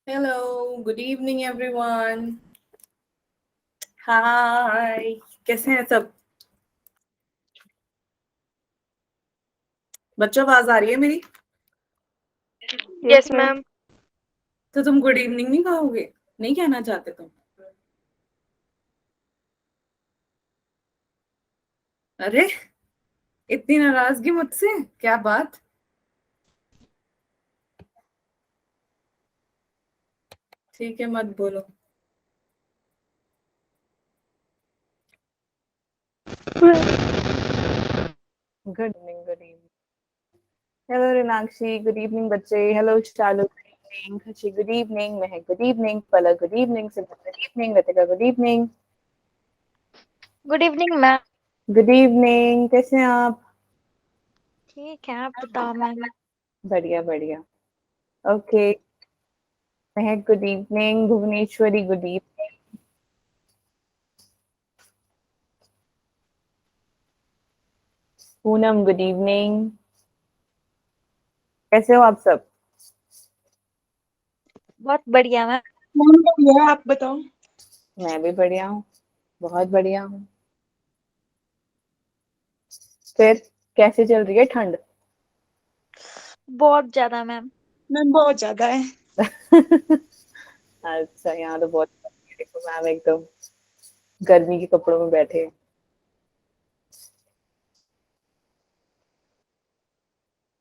Hello, good evening everyone. Hi, कैसे हैं सब? बच्चों, आवाज आ रही है मेरी? Yes ma'am. तो तुम गुड इवनिंग नहीं कहोगे? नहीं कहना चाहते तुम? अरे, इतनी नाराजगी मुझसे? क्या बात? ठीक है, मत बोलो। Good evening, good evening. Hello Rinakshi, good evening बच्चे। Hello Shalu, good evening. Khushi, good evening. Mahak, good evening. Palak, good evening. Simran, good evening. Latika, good evening. Good evening ma'am. Good evening, कैसे हैं आप? ठीक है, आप बताओ मैम। बढ़िया बढ़िया। ओके। महक, good evening. Bhuvaneshwari, good evening. Poonam, good evening. कैसे हो आप सब? बहुत बढ़िया मैम। मैम बढ़िया, आप बताओ। मैं भी बढ़िया हूँ, बहुत बढ़िया हूँ। फिर कैसे चल रही है ठंड? बहुत ज्यादा मैम। मैम बहुत ज्यादा है। अच्छा, यहाँ तो बहुत देखो मैम, एकदम गर्मी के कपड़ों में बैठे हैं।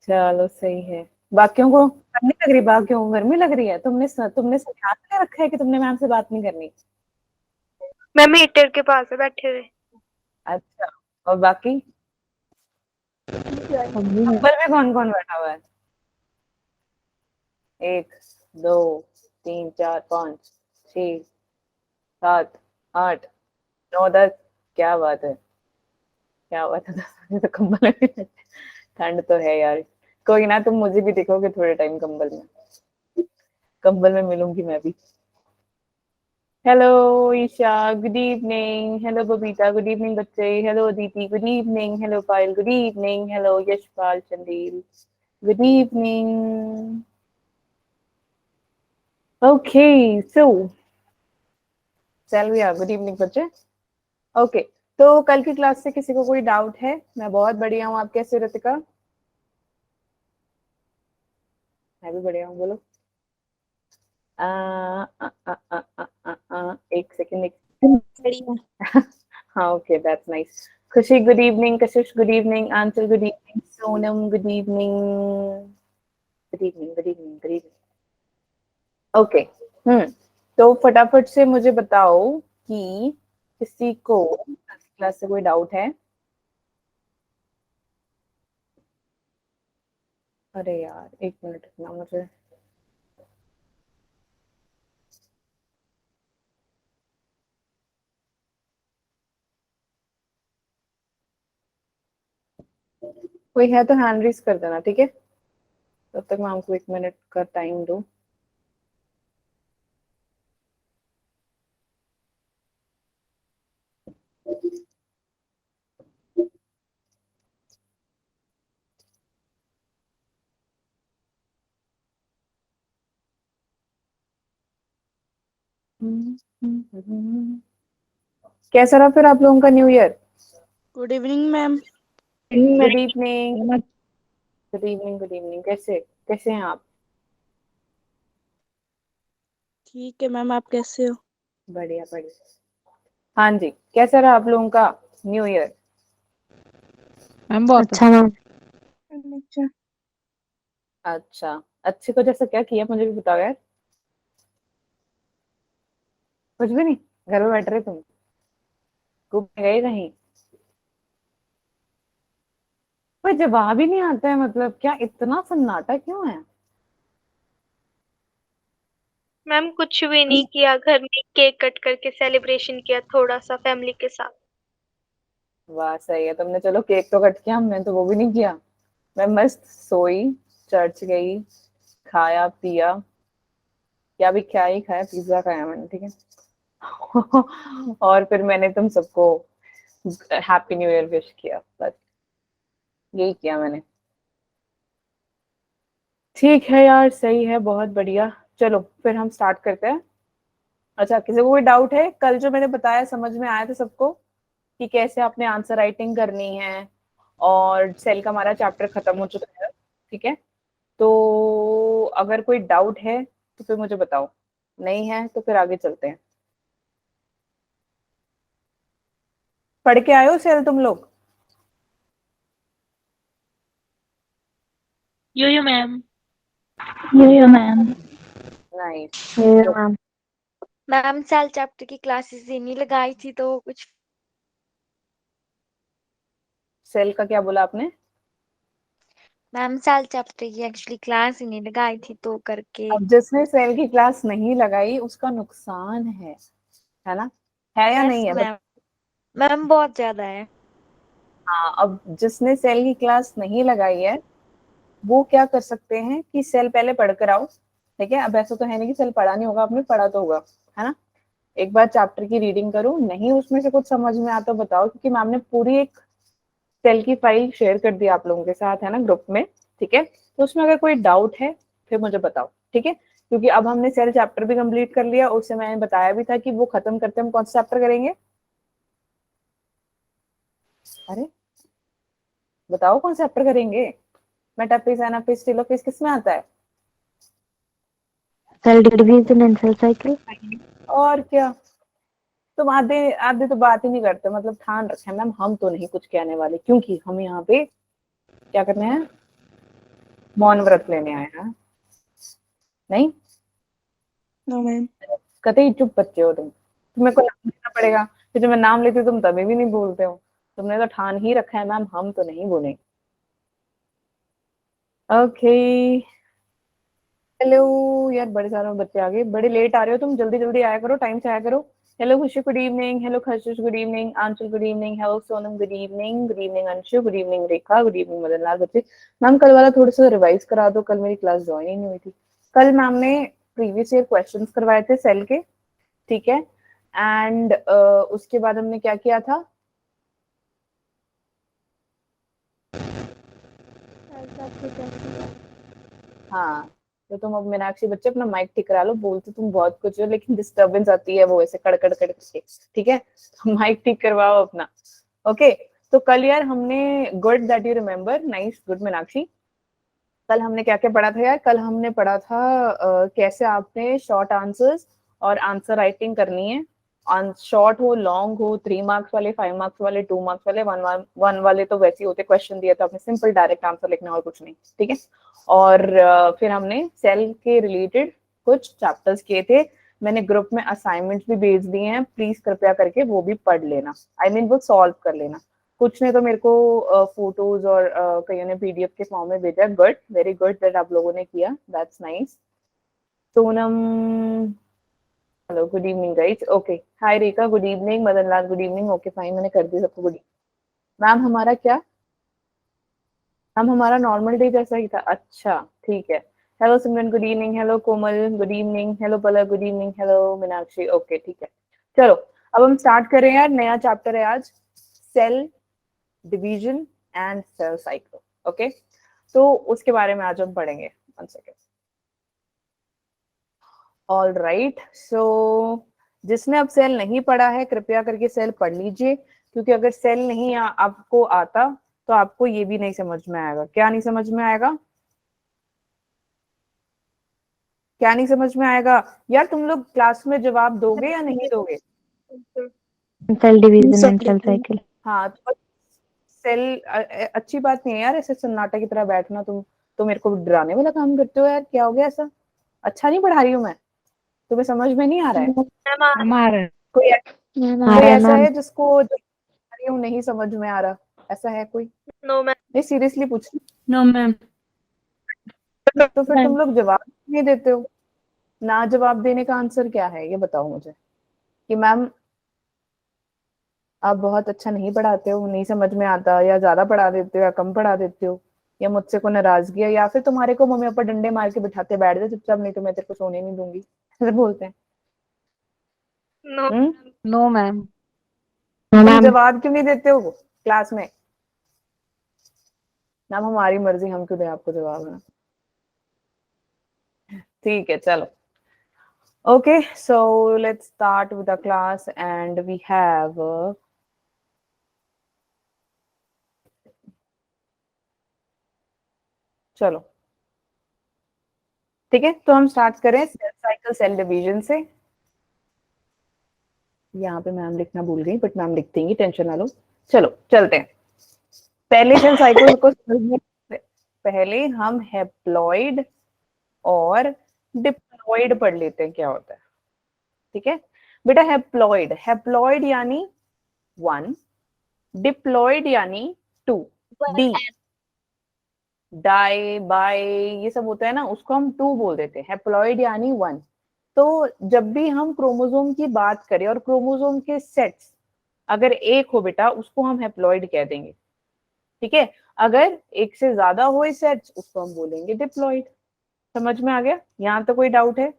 चलो सही है। बाकियों को गर्मी लग रही? बाकियों को गर्मी लग रही है? तुमने ध्यान में रखा है कि तुमने मैम से बात नहीं करनी? मैम हीटर के पास है बैठे हुए। अच्छा। और बाकी कंबल में कौन कौन बैठा हुआ है? एक, दो, तीन, चार, पाँच, छह, सात, आठ, नौ, 10। क्या बात है, क्या बात है। 10 बजे तो कंबल में भी ठंड तो है यार। कोई ना, तुम मुझे भी देखोगे थोड़े टाइम कंबल में। कंबल में मिलूंगी मैं भी। Hello Isha, good evening. Hello Babita, good evening बच्चे। Hello Aditi, good evening. Hello Payal, good evening. Hello Yashpal, Chandel, good evening. Okay, so Sylvia, good evening बच्चे। ओके, तो कल की क्लास से किसी को कोई डाउट है? मैं बहुत बढ़िया हूँ, आप कैसे हो रितिका? मैं भी बढ़िया हूँ, बोलो। एक सेकंड, बढ़िया। हाँ okay, that's nice. Khushi, good evening. Kashish, good evening. Aanchal, good evening. Sonam, good evening. Good evening, good evening, good evening. Okay. तो फटाफट से मुझे बताओ कि किसी को क्लास से कोई डाउट है? अरे यार, एक मिनट रुकना मुझे। कोई है तो हैंड रेज कर देना, ठीक है? तब तक मैं आपको 1 मिनट का टाइम दूं। कैसा रहा फिर आप लोगों का new year? Good evening ma'am. Good evening, good evening, good evening. कैसे कैसे हैं आप? ठीक है मैम, आप कैसे हो? बढ़िया बढ़िया। हाँ जी, कैसा रहा आप लोगों का न्यू ईयर? मैम बहुत अच्छा मैम। अच्छा। अच्छा, अच्छे को जैसा क्या किया मुझे भी बताओ यार। कुछ भी नहीं? घर में बैठ रहे तुम? घूमने गए कहीं? कोई जवाब ही नहीं आता है, मतलब क्या इतना सन्नाटा क्यों है? मैम कुछ भी नहीं किया, घर में केक कट करके सेलिब्रेशन किया थोड़ा सा फैमिली के साथ। वाह सही है, तुमने चलो केक तो कट किया, हमने तो वो भी नहीं किया। मैं मस्त सोई, चर्च गई, खाया पिया। क्या भी, क्या ही खाया, पिज्जा खाया मैंने, ठीक है। और फिर मैंने तुम सबको हैप्पी न्यू ईयर विश किया, बस यही किया मैंने। ठीक है यार, सही है, बहुत बढ़िया। चलो फिर हम स्टार्ट करते हैं। अच्छा, किसी को कोई डाउट है? कल जो मैंने बताया समझ में आया था सबको कि कैसे आपने आंसर राइटिंग करनी है? और सेल का हमारा चैप्टर खत्म हो चुका है, ठीक है। तो अगर कोई डाउट है तो फिर मुझे बताओ, नहीं है तो फिर आगे चलते हैं। पढ़ के आए हो सेल तुम लोग? यो मैम। यो मैम। नाइस। यो मैम। मैम सेल चैप्टर की क्लासेस ही नहीं लगाई थी तो कुछ। सेल का क्या बोला आपने? मैम सेल चैप्टर की एक्चुअली क्लास ही नहीं लगाई थी तो करके। अब जिसने सेल की क्लास नहीं लगाई उसका नुकसान है ना? है या यस नहीं है? मैम। मैम बहुत ज्यादा है। हाँ, अब जिसने सेल की क्लास नहीं लगाई है वो क्या कर सकते हैं कि सेल पहले पढ़ कर आओ, ठीक है। अब ऐसा तो है नहीं कि सेल पढ़ा नहीं होगा, आपने पढ़ा तो होगा, है ना। एक बार चैप्टर की रीडिंग करो, नहीं उसमें से कुछ समझ में आता बताओ, क्योंकि मैम ने पूरी एक सेल की फाइल शेयर कर दी आप लोगों के साथ, है ना, ग्रुप में, ठीक है। तो उसमें अगर कोई डाउट है फिर मुझे बताओ, ठीक है। क्योंकि अब हमने सेल चैप्टर भी कंप्लीट कर लिया, उससे मैंने बताया भी था कि वो खत्म करते हम कौन सा चैप्टर करेंगे। अरे बताओ कौन सा चैप्टर करेंगे? मेटाफिज, एनाफिज, टेलोफिज किसमें आता है? Cell division and cell cycle. और क्या, तुम आधे आधे तो बात ही नहीं करते, मतलब ध्यान रखें मैम, हम तो नहीं कुछ कहने वाले, क्योंकि हम यहाँ पे क्या करने हैं, मौन व्रत लेने आए हैं। नहीं, नो मैम। कतई चुप बच्चे हो तुम, तुम्हें को नाम लेना पड़ेगा, फिर जब मैं नाम लेती हूँ तुम तभी भी नहीं बोलते हो। तुमने तो ठान ही रखा है मैम, हम तो नहीं बोलेंगे। ओके, हेलो यार, बड़े सारे बच्चे आ गए, बड़े लेट आ रहे हो तुम, जल्दी जल्दी आया करो, टाइम से आया करो। Hello Khushi, good evening. Hello Kharshish, good evening. Aanchal, good evening. Hello Sonam, good evening. Good evening Anshu, good evening Rekha, good evening Madan Lal. बच्चे मैम कल वाला थोड़ा सा रिवाइज करा दो, कल मेरी क्लास ज्वाइन ही नहीं हुई थी। कल मैम ने प्रीवियस ईयर क्वेश्चंस करवाए थे सेल के, ठीक है। एंड उसके बाद हमने क्या किया था? हाँ, तो तुम अब मीनाक्षी बच्चे अपना माइक ठीक करा लो, बोलते तुम बहुत कुछ हो लेकिन डिस्टरबेंस आती है वो ऐसे कड़कड़ करके, ठीक है। तो माइक ठीक करवाओ अपना। ओके, तो कल यार हमने, good that you remember, nice, good Meenakshi. कल हमने क्या क्या पढ़ा था यार? कल हमने पढ़ा था कैसे आपने शॉर्ट आंसर्स और आंसर राइटिंग करनी है। शॉर्ट हो, लॉन्ग हो, 3 मार्क्स वाले, 5 मार्क्स वाले, 2 मार्क्स वाले, वन वाले तो वैसे ही होते, क्वेश्चन दिया था आपने, सिंपल डायरेक्ट आंसर लिखना और कुछ नहीं, ठीक है। और फिर हमने सेल के रिलेटेड कुछ चैप्टर्स किए थे। मैंने ग्रुप में असाइनमेंट्स भी भेज दिए हैं, प्लीज कृपया करके वो भी पढ़ लेना, आई मीन वो सॉल्व कर लेना। कुछ ने तो मेरे को फोटोज और कईयों ने पीडीएफ के फॉर्म में भेजा। गुड, वेरी गुड दैट आप लोगों ने किया, that's nice. Sonam, hello, good evening guys. Okay, hi Rekha, good evening. Madan Lal, good evening. Okay fine, मैंने कर दी सबको गुड। मैम हमारा क्या, हम हमारा नॉर्मल डे जैसा ही था? अच्छा ठीक है। Hello Simran, good evening. Hello Komal, good evening. Hello Palak, good evening. Hello Meenakshi. Okay ठीक है, चलो अब हम स्टार्ट कर रहे हैं यार, नया चैप्टर है आज, cell division and cell cycle. Okay, तो उसके बारे में आज हम पढ़ेंगे। One second. All right, so जिसने अब सेल नहीं पढ़ा है कृपया करके सेल पढ़ लीजिए, क्योंकि अगर सेल नहीं आपको आता तो आपको ये भी नहीं समझ में आएगा। क्या नहीं समझ में आएगा? क्या नहीं समझ में आएगा यार? तुम लोग क्लास में जवाब दोगे या नहीं दोगे? Cell division and cell cycle. हाँ, तो सेल अच्छी बात नहीं है यार ऐसे सन्नाटा की तरह बैठना। तुम तो मेरे को डराने वाला काम करते हो यार, क्या हो गया ऐसा? अच्छा नहीं पढ़ा रही हूँ मैं? तुम्हें समझ में नहीं आ रहा है? हमारा कोई कोई मैम। ऐसा है जिसको जो पढ़ा रही हूँ नहीं समझ में आ रहा? ऐसा है कोई? No ma'am. नहीं सीरियसली पूछ रही नो मैम। हूँ। तो फिर तुम लोग जवाब नहीं देते हो, ना जवाब देने का आंसर क्या है ये बताओ मुझे। कि मैम आप बहुत अच्छा नहीं पढ़ाते हो, नहीं समझ में आता, या ज्यादा पढ़ा देते हो या कम पढ़ा देते हो, या मुझसे को नाराजगी है, या फिर तुम्हारे को मम्मी पापा डंडे मार के बिठाते बैठ जाए चुपचाप, नहीं तो मैं तेरे को सोने नहीं दूंगी, ऐसे बोलते हैं। नो। No ma'am. तुम जवाब क्यों नहीं देते हो क्लास में? मैम हमारी मर्जी, हम क्यों दें आपको जवाब? है ठीक है, चलो Okay, so let's start with the class and we have चलो ठीक है, तो हम स्टार्ट करें सेल साइकिल सेल डिवीजन से। यहाँ पे मैम लिखना भूल गई, बट मैम लिख देंगी, टेंशन ना लो। चलो चलते हैं पहले सेल साइकिल को समझने से पहले हम हैप्लॉइड और डिप्लॉइड पढ़ लेते हैं क्या होता है। ठीक है बेटा, हैप्लॉइड हैप्लॉइड यानी 1, डिप्लॉइड यानी 2, डी डाई बाई ये सब होता है ना, उसको हम 2 बोल देते हैं। हैप्लॉइड यानी 1। तो जब भी हम क्रोमोसोम की बात करें और क्रोमोसोम के सेट्स अगर एक हो बेटा, उसको हम हैप्लॉइड कह देंगे। ठीक है, अगर एक से ज्यादा हो सेट्स, उसको हम बोलेंगे डिप्लॉइड। समझ में आ गया? यहाँ तो कोई डाउट है?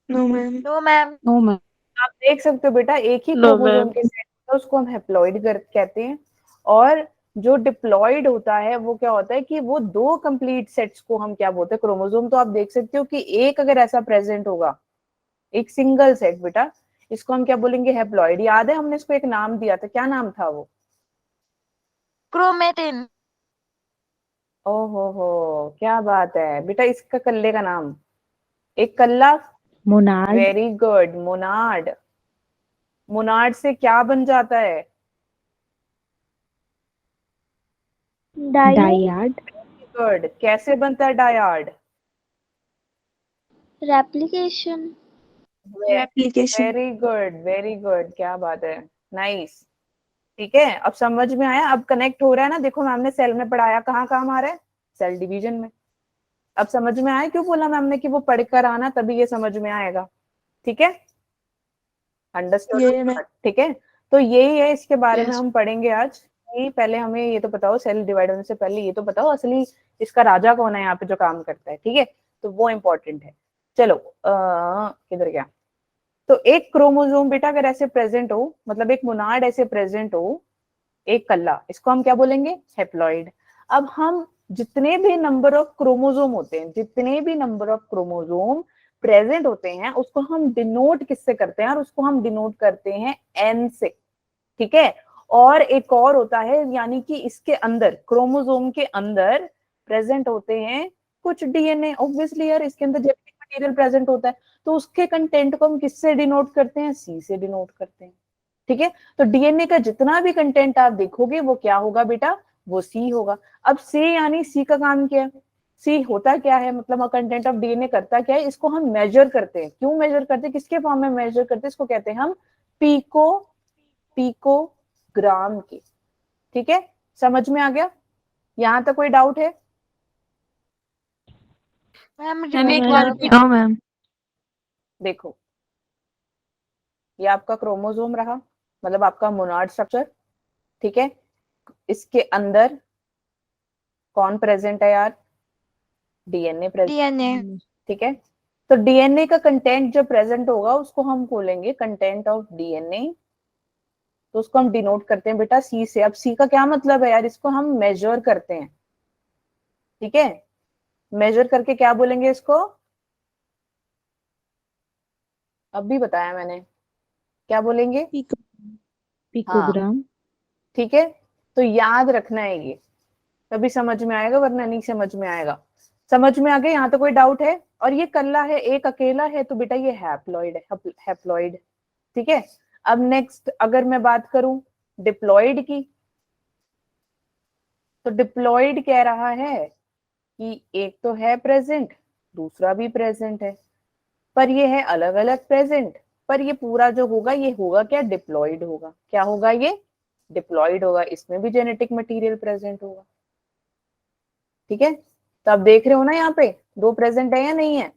No ma'am. No ma'am. No ma'am. आप देख सकते हो बेटा, एक ही No, क्रोमोसोम ma'am. के सेट होता है, उसको हम हैप्लॉइड कहते हैं। और जो डिप्लॉइड होता है वो क्या होता है कि वो 2 कंप्लीट सेट्स को हम क्या बोलते हैं, क्रोमोसोम। तो आप देख सकते हो कि एक अगर ऐसा प्रेजेंट होगा, एक सिंगल सेट बेटा, इसको हम क्या बोलेंगे, हैप्लॉइड। याद है हमने इसको एक नाम दिया था, क्या नाम था वो? क्रोमेटिन। ओहो क्या बात है बेटा, इसका कल्ले का नाम, एक कल्ला। Monad. Very good, monad. Monad से क्या बन जाता है? डायाड। गुड। कैसे बनता है dyad? Replication. Replication. Very good, very good, क्या बात है, नाइस। ठीक है, अब समझ में आया, अब कनेक्ट हो रहा है ना। देखो मैम ने सेल में पढ़ाया, कहाँ काम आ रहा है, सेल डिवीजन में। अब समझ में आया क्यों बोला मैम ने कि वो पढ़कर आना, तभी ये समझ में आएगा। ठीक है, अंडरस्टूड? Yeah, ma'am. ठीक है, तो यही है, इसके बारे में Yes. हम पढ़ेंगे आज। ये पहले हमें ये तो बताओ, सेल डिवाइड होने से पहले ये तो बताओ असली इसका राजा कौन है यहाँ पे जो काम करता है। ठीक है, तो वो इम्पोर्टेंट है। चलो किधर गया? तो एक क्रोमोसोम बेटा अगर ऐसे प्रेजेंट हो, मतलब एक मोनार्ड ऐसे प्रेजेंट हो, एक कल्ला, इसको हम क्या बोलेंगे, हैप्लॉइड। अब हम जितने भी नंबर ऑफ क्रोमोसोम होते हैं, जितने भी नंबर ऑफ क्रोमोसोम प्रेजेंट होते हैं, उसको हम डिनोट किससे करते हैं? और उसको हम डिनोट करते हैं एन से। ठीक है, और एक और होता है, यानी कि इसके अंदर, क्रोमोसोम के अंदर प्रेजेंट होते हैं कुछ डीएनए। ऑब्वियसली यार, इसके अंदर जेनेटिक मटेरियल प्रेजेंट होता है, तो उसके कंटेंट को हम किससे डिनोट करते हैं? सी से डिनोट करते हैं। ठीक है, तो डीएनए का जितना भी कंटेंट आप देखोगे वो क्या होगा बेटा, वो सी होगा। अब सी यानी सी का काम क्या है? सी होता क्या है, मतलब कंटेंट ऑफ डीएनए करता क्या है? इसको हम मेजर करते हैं। क्यों मेजर करते हैं, किसके फॉर्म में मेजर करते हैं? इसको कहते हैं हम पीको पिकोग्राम की। ठीक है, समझ में आ गया? यहाँ तक कोई डाउट है? मैम मैम एक रिपीट बार करोगे? No ma'am. देखो, ये आपका क्रोमोसोम रहा, मतलब आपका मोनार्ड स्ट्रक्चर। ठीक है, इसके अंदर कौन प्रेजेंट है यार? DNA present. डीएनए। ठीक है, तो डीएनए का कंटेंट जो प्रेजेंट होगा उसको हम बोलेंगे कंटेंट ऑफ डीएनए। तो उसको हम डिनोट करते हैं बेटा सी से। अब सी का क्या मतलब है यार? इसको हम मेजर करते हैं। ठीक है, मेजर करके क्या बोलेंगे इसको? अभी बताया मैंने, क्या बोलेंगे? हाँ, पिकोग्राम। ठीक है, तो याद रखना है ये, तभी समझ में आएगा, वरना नहीं समझ में आएगा। समझ में आ गया? यहाँ तो कोई डाउट है? और ये कल्ला है, एक अकेला है, तो बेटा ये हैप्लॉइड है, हैप्लॉइड। ठीक है, अब नेक्स्ट अगर मैं बात करूं डिप्लॉइड की, तो डिप्लॉइड कह रहा है कि एक तो है प्रेजेंट, दूसरा भी प्रेजेंट है, पर ये है अलग अलग प्रेजेंट। पर ये पूरा जो होगा, ये होगा क्या? डिप्लॉइड होगा। क्या होगा ये? डिप्लॉइड होगा। इसमें भी जेनेटिक मटेरियल प्रेजेंट होगा। ठीक है, तो आप देख रहे हो ना यहाँ पे 2 प्रेजेंट है या नहीं है?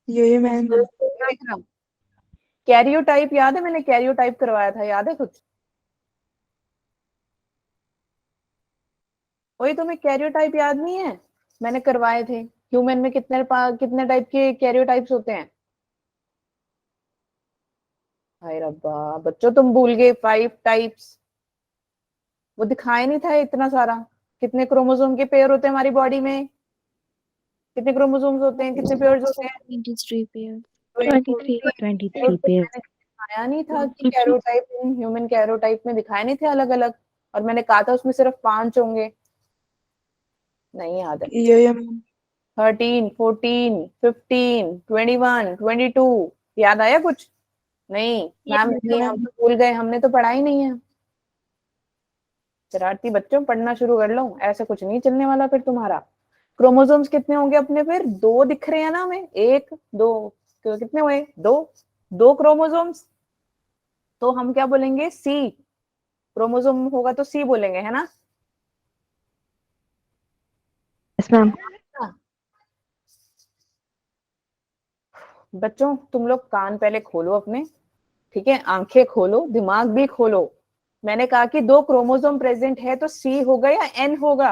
ये मैम। देख रहा हूँ। कैरियोटाइप याद है? मैंने कैरियोटाइप करवाया था, याद है कुछ? वही तुम्हें कैरियोटाइप याद नहीं है? मैंने करवाए थे। ह्यूमन में कितने टाइप के कैरियोटाइप्स होते हैं? हाय रब्बा बच्चों, तुम भूल गए 5 टाइप्स। वो दिखाया नहीं था इतना सारा? कितने क्रोमोसोम के पेयर होते हैं हमारी बॉडी में? कितने क्रोमोसोम्स होते हैं, कितने पेयर्स होते हैं? 23 पेयर। 23 23 पेयर दिखाया नहीं था कि कैरोटाइप इन ह्यूमन कैरोटाइप में दिखाए नहीं थे अलग अलग, और मैंने कहा था उसमें सिर्फ 5 होंगे। नहीं याद है। यो मैम। 13, 14, 15, 21, 22 याद आया कुछ? नहीं मैम, नहीं हम तो भूल गए, हमने तो पढ़ा ही नहीं है। शरारती बच्चों, पढ़ना शुरू कर लो, ऐसा कुछ नहीं चलने वाला फिर तुम्हारा। क्रोमोसोम्स कितने होंगे अपने? फिर 2 दिख रहे हैं ना हमें, 1 2, कितने हुए? 2 2 क्रोमोसोम्स। तो हम क्या बोलेंगे? सी। क्रोमोसोम होगा तो सी बोलेंगे, है ना? Yes ma'am. बच्चों तुम लोग कान पहले खोलो अपने, ठीक है? आंखें खोलो, दिमाग भी खोलो। मैंने कहा कि 2 क्रोमोसोम प्रेजेंट है तो सी होगा या एन होगा?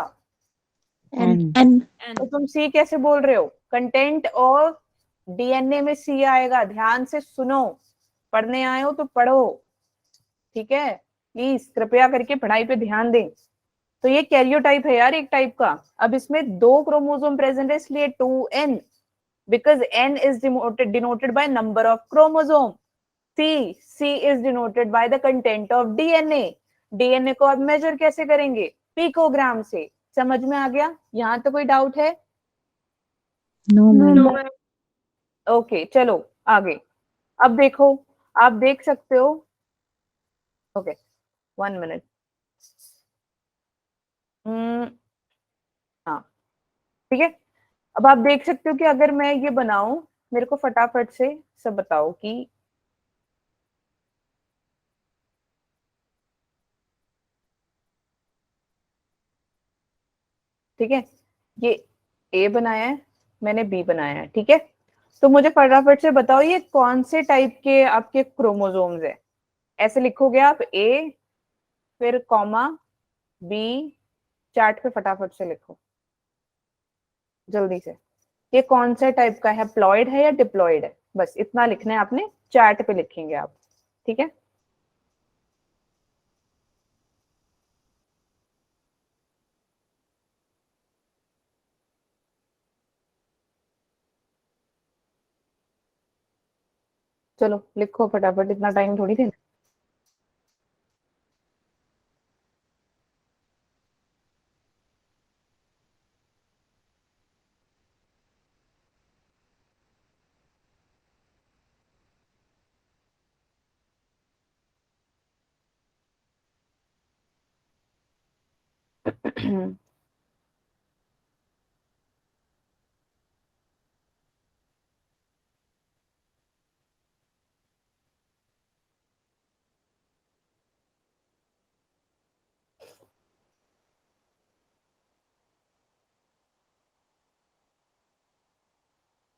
एन। तो तुम सी कैसे बोल रहे हो? कंटेंट ऑफ डीएनए में सी आएगा। ध्यान से सुनो, पढ़ने आए हो तो पढ़ो, ठीक है? प्लीज कृपया करके पढ़ाई पे ध्यान दें। तो ये कैरियोटाइप है यार, एक टाइप का। अब इसमें 2 क्रोमोसोम प्रेजेंट है, इसलिए 2n, because n is denoted by number of chromosome. C is denoted by the content of DNA. DNA को अब मेजर कैसे करेंगे? पिकोग्राम से। समझ में आ गया? यहाँ तो कोई डाउट है? No ma'am. ओके चलो आगे। अब देखो, आप देख सकते हो। Okay 1 minute. हाँ ठीक है। अब आप देख सकते हो कि अगर मैं ये बनाऊं, मेरे को फटाफट से सब बताओ कि ठीक है, ये ए बनाया है, मैंने बी बनाया है, ठीक है? तो मुझे फटाफट से बताओ ये कौन से टाइप के आपके क्रोमोसोम्स है? ऐसे लिखोगे आप ए, फिर कॉमा, बी, चार्ट पे फटाफट से लिखो जल्दी से। ये कौन से टाइप का है? प्लॉइड है या डिप्लॉइड है? बस इतना लिखना है आपने, चार्ट पे लिखेंगे आप, ठीक है? चलो लिखो फटाफट, इतना टाइम थोड़ी देना।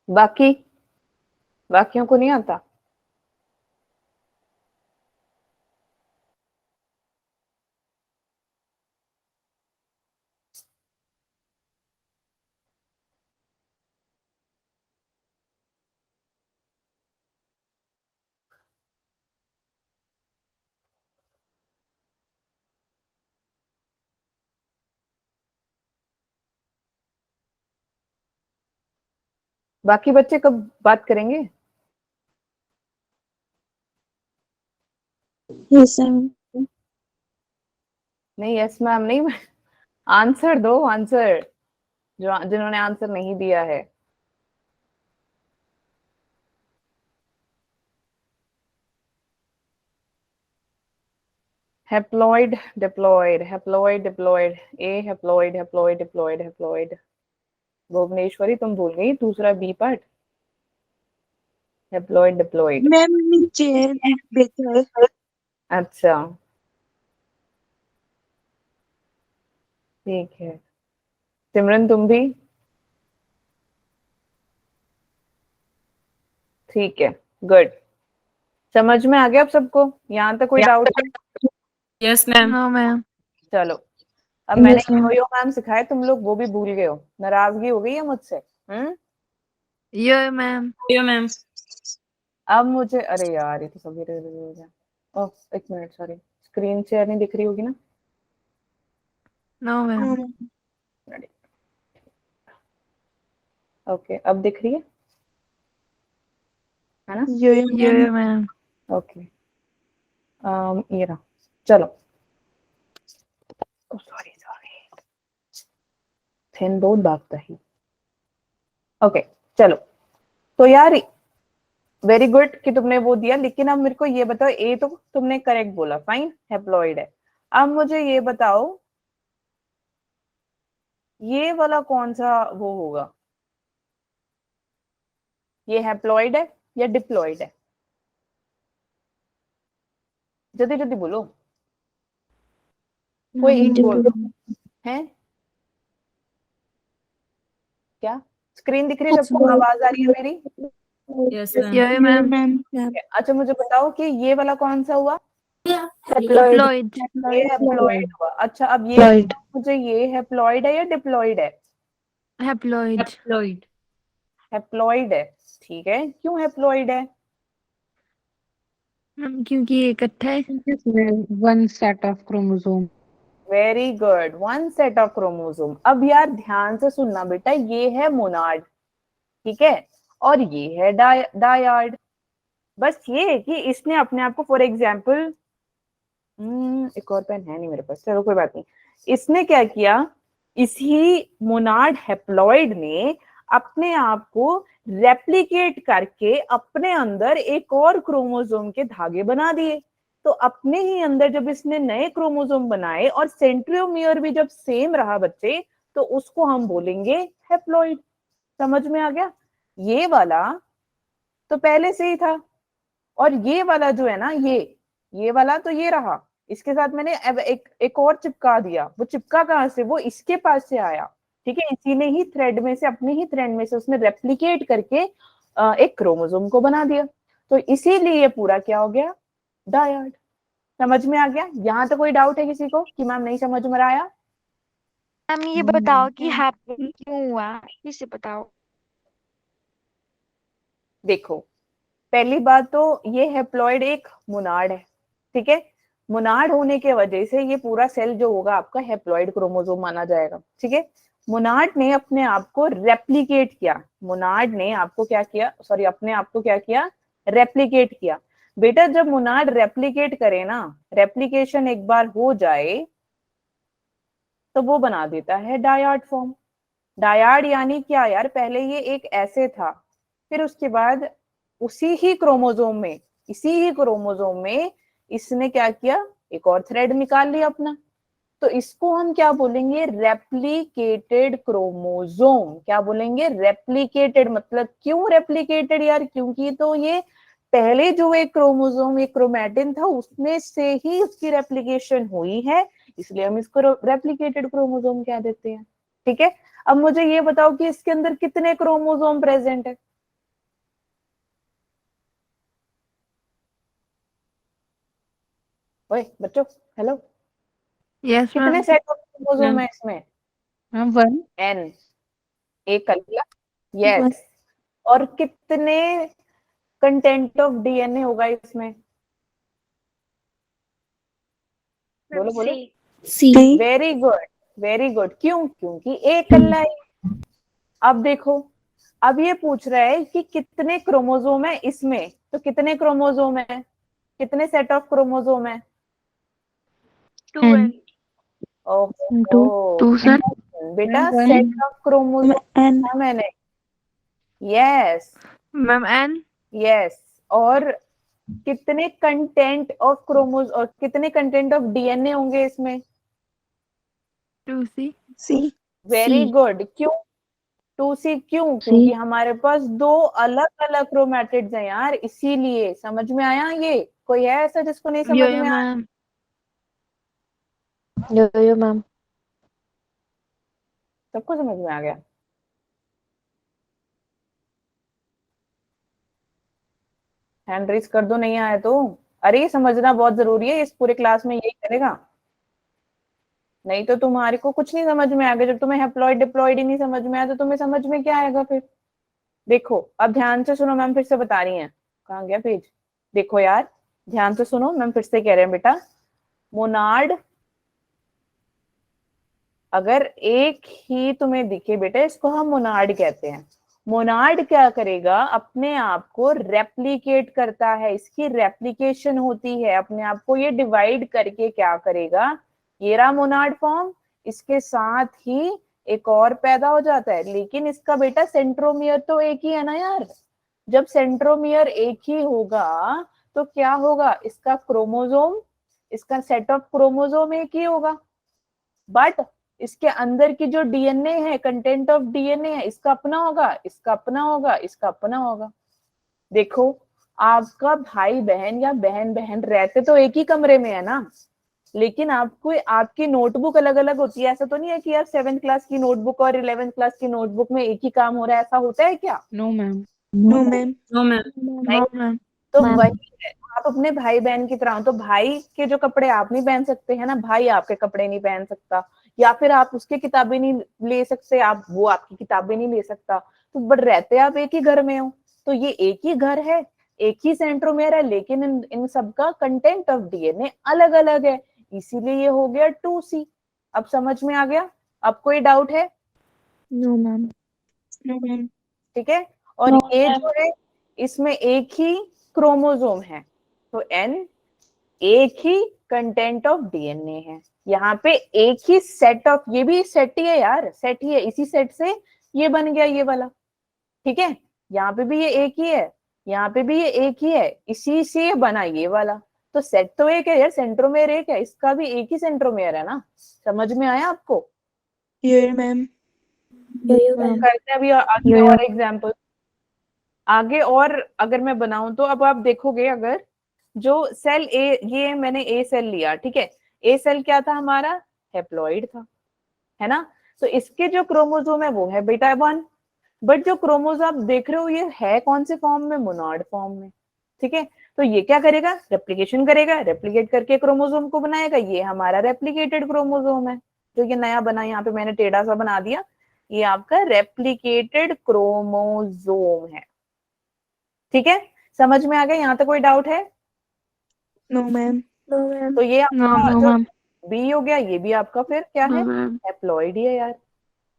बाकी बाकियों को नहीं आता? बाकी बच्चे कब बात करेंगे? Yes ma'am. नहीं यस मैम नहीं, आंसर दो, आंसर। जो जिन्होंने आंसर नहीं दिया है। Haploid diploid, haploid diploid, A haploid, haploid diploid, haploid. Bhuvaneshwari तुम भूल गई दूसरा B part. Haploid diploid. Ma'am नीचे देखा है। अच्छा ठीक है। सिमरन तुम भी? ठीक है, गुड। समझ में आ गया आप सबको? यहाँ तक कोई डाउट है? Yes ma'am. No ma'am. चलो, अब मैंने यस मैम। यो मैम सिखाए, तुम लोग वो भी भूल गए हो, नाराजगी हो गई है मुझसे? यो मैम। यो मैम। अब मुझे, अरे यार ये तो सब हो गया। ओह एक मिनट, सॉरी, स्क्रीन शेयर नहीं दिख रही होगी ना? No ma'am. ओके अब दिख रही है? ना? Yo, ma'am. ओके, ये रहा, चलो। सॉरी थिन बहुत भागता ही। ओके चलो, तो यार वेरी गुड कि तुमने वो दिया, लेकिन अब मेरे को ये बताओ, ए तो तुमने करेक्ट बोला, फाइन, हैप्लॉइड है। अब मुझे ये बताओ ये वाला कौन सा वो होगा, ये हैप्लॉइड है या डिप्लॉइड है? जल्दी जल्दी बोलो, कोई एक बोल है क्या? स्क्रीन दिख रही है सबको, आवाज आ रही है मेरी? Yes, Yo, ma'am. ma'am. अच्छा मुझे बताओ कि ये वाला कौन सा हुआ? Diploid. ये हैप्लॉइड हुआ। अच्छा अब ये Diploid. मुझे, ये हैप्लॉइड है या डिप्लॉइड है? Haploid. Haploid. हैप्लॉइड है, ठीक है। क्यों हैप्लॉइड है? क्योंकि ये इकट्ठा है। One set of chromosome. Very good, one set of chromosome. अब यार ध्यान से सुनना बेटा, ये है मोनाड, ठीक है, और ये है डायाड। बस ये है कि इसने अपने आप को, फॉर एग्जाम्पल, एक और पेन है नहीं मेरे पास, चलो कोई बात नहीं। इसने क्या किया, इसी मोनाड हैप्लॉइड ने अपने आप को रेप्लिकेट करके अपने अंदर एक और क्रोमोसोम के धागे बना दिए। तो अपने ही अंदर जब इसने नए क्रोमोसोम बनाए और सेंट्रियोमियर भी जब सेम रहा बच्चे, तो उसको हम बोलेंगे हैप्लॉइड। समझ में आ गया? ये वाला तो पहले से ही था, और ये वाला जो है ना, ये वाला तो ये रहा, इसके साथ मैंने अब एक और चिपका दिया। वो चिपका कहां से? वो इसके पास से आया, ठीक है। इसी ने ही थ्रेड में से, अपने ही थ्रेड में से उसने रेप्लिकेट करके एक क्रोमोसोम को बना दिया। तो इसीलिए ये पूरा क्या हो गया? डायड। समझ में आ गया? यहाँ तो कोई डाउट है किसी को कि मैम नहीं समझ में आया? मैम ये बताओ कि हैप्पी क्यों हुआ, इसे बताओ। देखो, पहली बात तो ये हैप्लॉइड एक मोनाड है, ठीक है। मोनाड होने के वजह से ये पूरा सेल जो होगा आपका हैप्लॉइड क्रोमोसोम माना जाएगा, ठीक है। मोनाड ने अपने आप को रेप्लिकेट किया, मोनाड ने आपको क्या किया, सॉरी, अपने आप को क्या किया? रेप्लिकेट किया। बेटा जब मोनाड रेप्लिकेट करे ना, रेप्लिकेशन एक बार हो जाए तो वो बना देता है डायाड फॉर्म। डायाड यानी क्या यार? पहले ये एक ऐसे था, फिर उसके बाद उसी ही क्रोमोसोम में, इसी ही क्रोमोसोम में इसने क्या किया? एक और थ्रेड निकाल लिया अपना। तो इसको हम क्या बोलेंगे? Replicated chromosome. क्या बोलेंगे? रेप्लिकेटेड। मतलब क्यों रेप्लिकेटेड यार? क्योंकि तो ये पहले जो एक क्रोमोसोम, एक क्रोमैटिन था, उसमें से ही उसकी रेप्लिकेशन हुई है, इसलिए हम इसको रेप्लिकेटेड क्रोमोसोम कह देते हैं, ठीक है। अब मुझे ये बताओ कि इसके अंदर कितने क्रोमोसोम प्रेजेंट है? ओए बच्चों, हेलो, Yes, कितने ma'am. सेट ऑफ क्रोमोसोम है इसमें? One. एन, एक कर लिया, यस। और कितने कंटेंट ऑफ डीएनए होगा इसमें? बोलो बोलो। C. Very good, very good. क्यों? क्योंकि एक कल्ला है। अब देखो, अब ये पूछ रहा है कि कितने क्रोमोसोम है इसमें, तो कितने क्रोमोसोम है? कितने सेट ऑफ क्रोमोसोम है? 2N। Two, sir. बेटा One. सेट ऑफ क्रोमोसोम मैंने, यस Ma'am, N. यस। और कितने कंटेंट ऑफ क्रोमोस, और कितने कंटेंट ऑफ डीएनए होंगे इसमें? 2C. Very good. क्यों 2C? क्यों? क्योंकि हमारे पास दो अलग अलग क्रोमैटिड्स हैं यार, इसीलिए। समझ में आया? ये कोई है ऐसा जिसको नहीं समझ Yo, में आया? ma'am. Yo, ma'am. सबको समझ में आ गया? हैंड रेज कर दो नहीं आया तो। अरे ये समझना बहुत जरूरी है, इस पूरे क्लास में यही करेगा, नहीं तो तुम्हारे को कुछ नहीं समझ में आएगा। जब तुम्हें हैप्लॉइड डिप्लॉइड ही नहीं समझ में आया तो तुम्हें समझ में क्या आएगा फिर? देखो अब ध्यान से सुनो, मैम फिर से बता रही हैं। कहाँ गया पेज? देखो यार ध्यान से सुनो, मैम फिर से कह रहे हैं बेटा, मोनाड अगर एक ही तुम्हें दिखे बेटा, इसको हम मोनाड कहते हैं। मोनाड क्या करेगा, अपने आप को रेप्लिकेट करता है, इसकी रेप्लिकेशन होती है, अपने आप को ये डिवाइड करके क्या करेगा, ये रहा मोनाड फॉर्म, इसके साथ ही एक और पैदा हो जाता है। लेकिन इसका बेटा सेंट्रोमियर तो एक ही है ना यार, जब सेंट्रोमियर एक ही होगा तो क्या होगा, इसका क्रोमोसोम, इसका सेट ऑफ क्रोमोसोम एक ही होगा, बट इसके अंदर की जो डीएनए है, कंटेंट ऑफ डीएनए है, इसका अपना होगा, इसका अपना होगा, इसका अपना होगा। देखो, आपका भाई बहन या बहन बहन रहते तो एक ही कमरे में है ना, लेकिन आपको आपकी नोटबुक अलग अलग होती है। ऐसा तो नहीं है कि यार 7th क्लास की नोटबुक और 11th क्लास की नोटबुक में एक ही काम हो रहा है, ऐसा होता है क्या? No ma'am. No ma'am. No ma'am. नहीं। No ma'am. तो मैम। वही है, आप अपने भाई बहन की तरह हो, तो भाई के जो कपड़े आप नहीं पहन सकते है ना, भाई आपके कपड़े नहीं पहन सकता, या फिर आप उसकी किताबें नहीं ले सकते, आप वो आपकी किताबें नहीं ले सकता, तो बट रहते आप एक ही घर में हो, तो ये एक ही घर है, एक ही सेंट्रोमेयर है, लेकिन इन सबका कंटेंट ऑफ डीएनए अलग अलग है, इसीलिए ये हो गया 2C। अब समझ में आ गया? अब कोई डाउट है? No ma'am. No ma'am. ठीक है। और No, ये ma'am. जो है, इसमें एक ही क्रोमोसोम है, तो N एक ही कंटेंट ऑफ डीएनए है, यहाँ पे एक ही सेट ऑफ, ये भी सेट ही है यार, सेट ही है, इसी सेट से ये बन गया ये वाला, ठीक है। यहाँ पे भी ये एक ही है, यहाँ पे भी ये एक ही है, इसी से ये बना ये वाला, तो सेट तो एक है यार, सेंट्रोमेयर एक है, इसका भी एक ही सेंट्रोमेयर है ना। समझ में आया आपको? ये मैम। करते हैं अभी आगे और एग्जाम्पल, आगे और अगर मैं बनाऊं तो अब आप देखोगे, अगर जो सेल ए, ये मैंने ए सेल लिया, ठीक है, ए सेल क्या था हमारा, हेप्लॉइड था, है ना, तो इसके जो क्रोमोसोम है वो है बेटा 1, बट जो क्रोमोसोम आप देख रहे हो ये है कौन से फॉर्म में, मोनॉड फॉर्म में, ठीक है। तो ये क्या करेगा, रेप्लिकेशन करेगा, रेप्लिकेट करके क्रोमोसोम को बनाएगा, ये हमारा रेप्लिकेटेड क्रोमोसोम है, जो ये नया बना, यहाँ पे मैंने टेढ़ा सा बना दिया, ये आपका रेप्लिकेटेड क्रोमोसोम है, ठीक है। समझ में आ गया? यहाँ तक कोई डाउट है? No ma'am. तो ये नो आपका नो जो मैम। बी हो गया, ये भी आपका फिर क्या है, नो मैम। हैप्लॉइड ही है यार,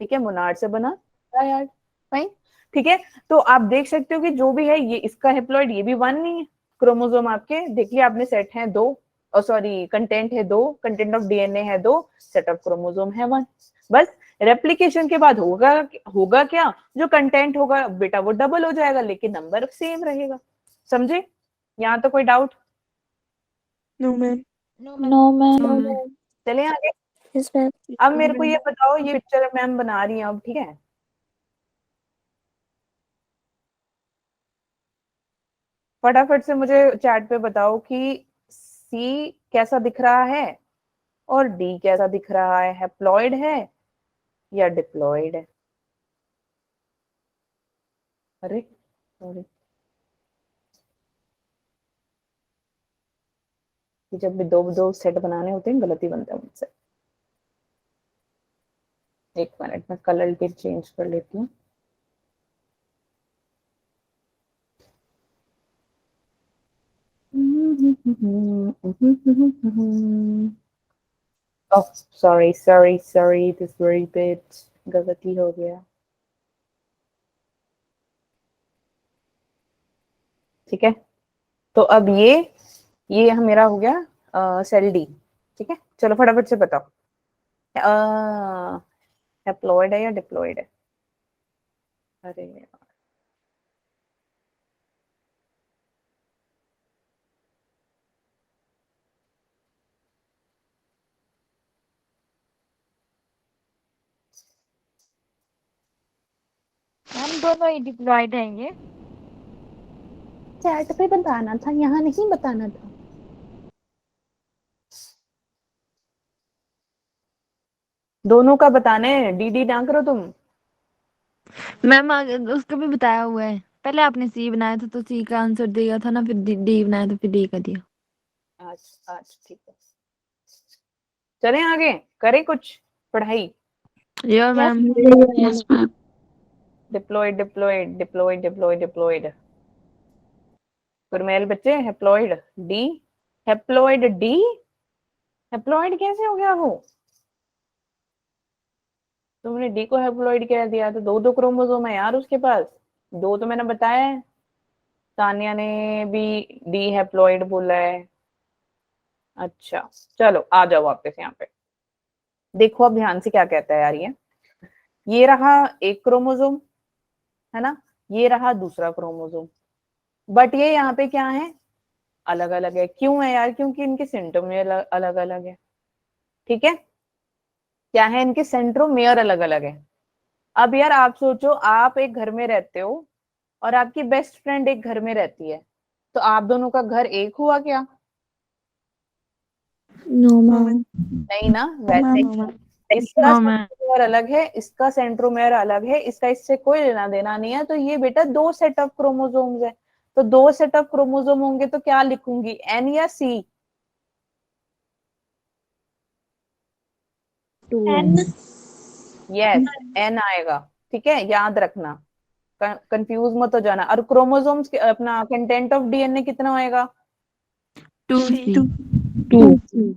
ठीक है, मोनाड से बना है यार, फाइन, ठीक है। तो आप देख सकते हो कि जो भी है, ये इसका हैप्लॉइड, ये भी 1 नहीं है, क्रोमोसोम आपके देखिए आपने सेट है 2, और सॉरी कंटेंट है 2, कंटेंट ऑफ डीएनए है 2, सेट ऑफ क्रोमोसोम है 1, बस रेप्लिकेशन के बाद होगा होगा क्या, जो कंटेंट होगा बेटा वो डबल हो जाएगा, लेकिन नंबर सेम रहेगा, समझे? यहाँ तो कोई doubt? No ma'am. No ma'am. चले आगे। Yes ma'am. अब मेरे को ये बताओ, ये पिक्चर मैम बना रही हैं अब, ठीक है, फटाफट से मुझे चैट पे बताओ कि सी कैसा दिख रहा है और डी कैसा दिख रहा है, हैप्लॉइड है या डिप्लॉइड है? अरे सॉरी, जब भी दो दो सेट बनाने होते हैं गलती बनता है मुझसे। एक मिनट में कलर भी चेंज कर लेती हूँ। Oh sorry sorry sorry, this very bit, गलती हो गया, ठीक है। तो अब ये मेरा हो गया सेल डी, ठीक है। चलो फटाफट से बताओ, हैप्लॉइड है या डिप्लॉइड है? अरे यार, मैम दोनों ही डिप्लॉयड हैं ये। चैट पे बताना था, यहाँ नहीं बताना था। दोनों का बताने, डी डी ना करो तुम। मैम उसका भी बताया हुआ है, पहले आपने सी बनाया था तो सी का आंसर दिया था ना, फिर डी बनाया तो फिर डी का दिया। अच्छा ठीक है, चलें आगे, करें कुछ पढ़ाई। या ma'am. Yes ma'am. Diploid diploid diploid diploid diploid, Gurmel बच्चे, haploid D, haploid D, haploid कैसे हो गया वो? तुमने डी को हैप्लॉइड कह दिया, तो दो दो क्रोमोसोम है यार उसके पास, दो तो मैंने बताया है। तानिया ने भी डी हैप्लॉइड बोला है। अच्छा चलो आ जाओ वापस यहाँ पे, देखो अब ध्यान से क्या कहता है यार। ये रहा एक क्रोमोसोम, है ना, ये रहा दूसरा क्रोमोसोम, बट ये यहाँ पे क्या है, अलग अलग है। क्यों है यार? क्योंकि इनके सेंट्रोमियर अलग अलग है। ठीक है, क्या है, इनके सेंट्रोमियर अलग अलग है। अब यार आप सोचो, आप एक घर में रहते हो और आपकी बेस्ट फ्रेंड एक घर में रहती है, तो आप दोनों का घर एक हुआ क्या? No ma'am. नहीं ना। वैसे ही इसका नो मैम। सेंट्रोमेयर अलग है, इसका सेंट्रोमेयर अलग है, इसका इससे कोई लेना देना नहीं है, तो ये बेटा दो सेट ऑफ क्रोमोसोम्स है। तो दो सेट ऑफ क्रोमोसोम होंगे तो क्या लिखूंगी, एन या सी? एन। यस, एन आएगा। ठीक है, याद रखना, कंफ्यूज मत हो जाना। और क्रोमोसोम्स अपना कंटेंट ऑफ डीएनए कितना होएगा? 2C।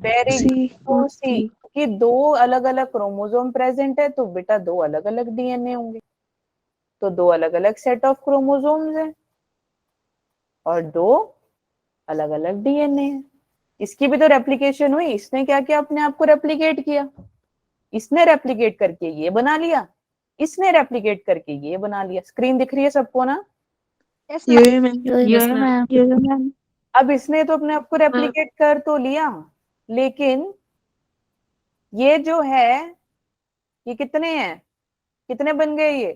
वेरी सी गुड, सी। कि दो अलग अलग क्रोमोसोम प्रेजेंट है, तो बेटा दो अलग अलग डीएनए होंगे, तो दो अलग अलग सेट ऑफ क्रोमोसोम्स है और दो अलग अलग डीएनए है। इसकी भी तो रेप्लिकेशन हुई, इसने क्या किया, अपने आप को रेप्लिकेट किया। इसने रेप्लिकेट करके ये बना लिया, इसने रेप्लिकेट करके ये बना लिया। स्क्रीन दिख रही है सबको ना? यस ये मैम ये मैम। अब इसने तो अपने आप को रेप्लिकेट कर तो लिया, लेकिन ये जो है, ये कितने हैं, कितने बन गए ये?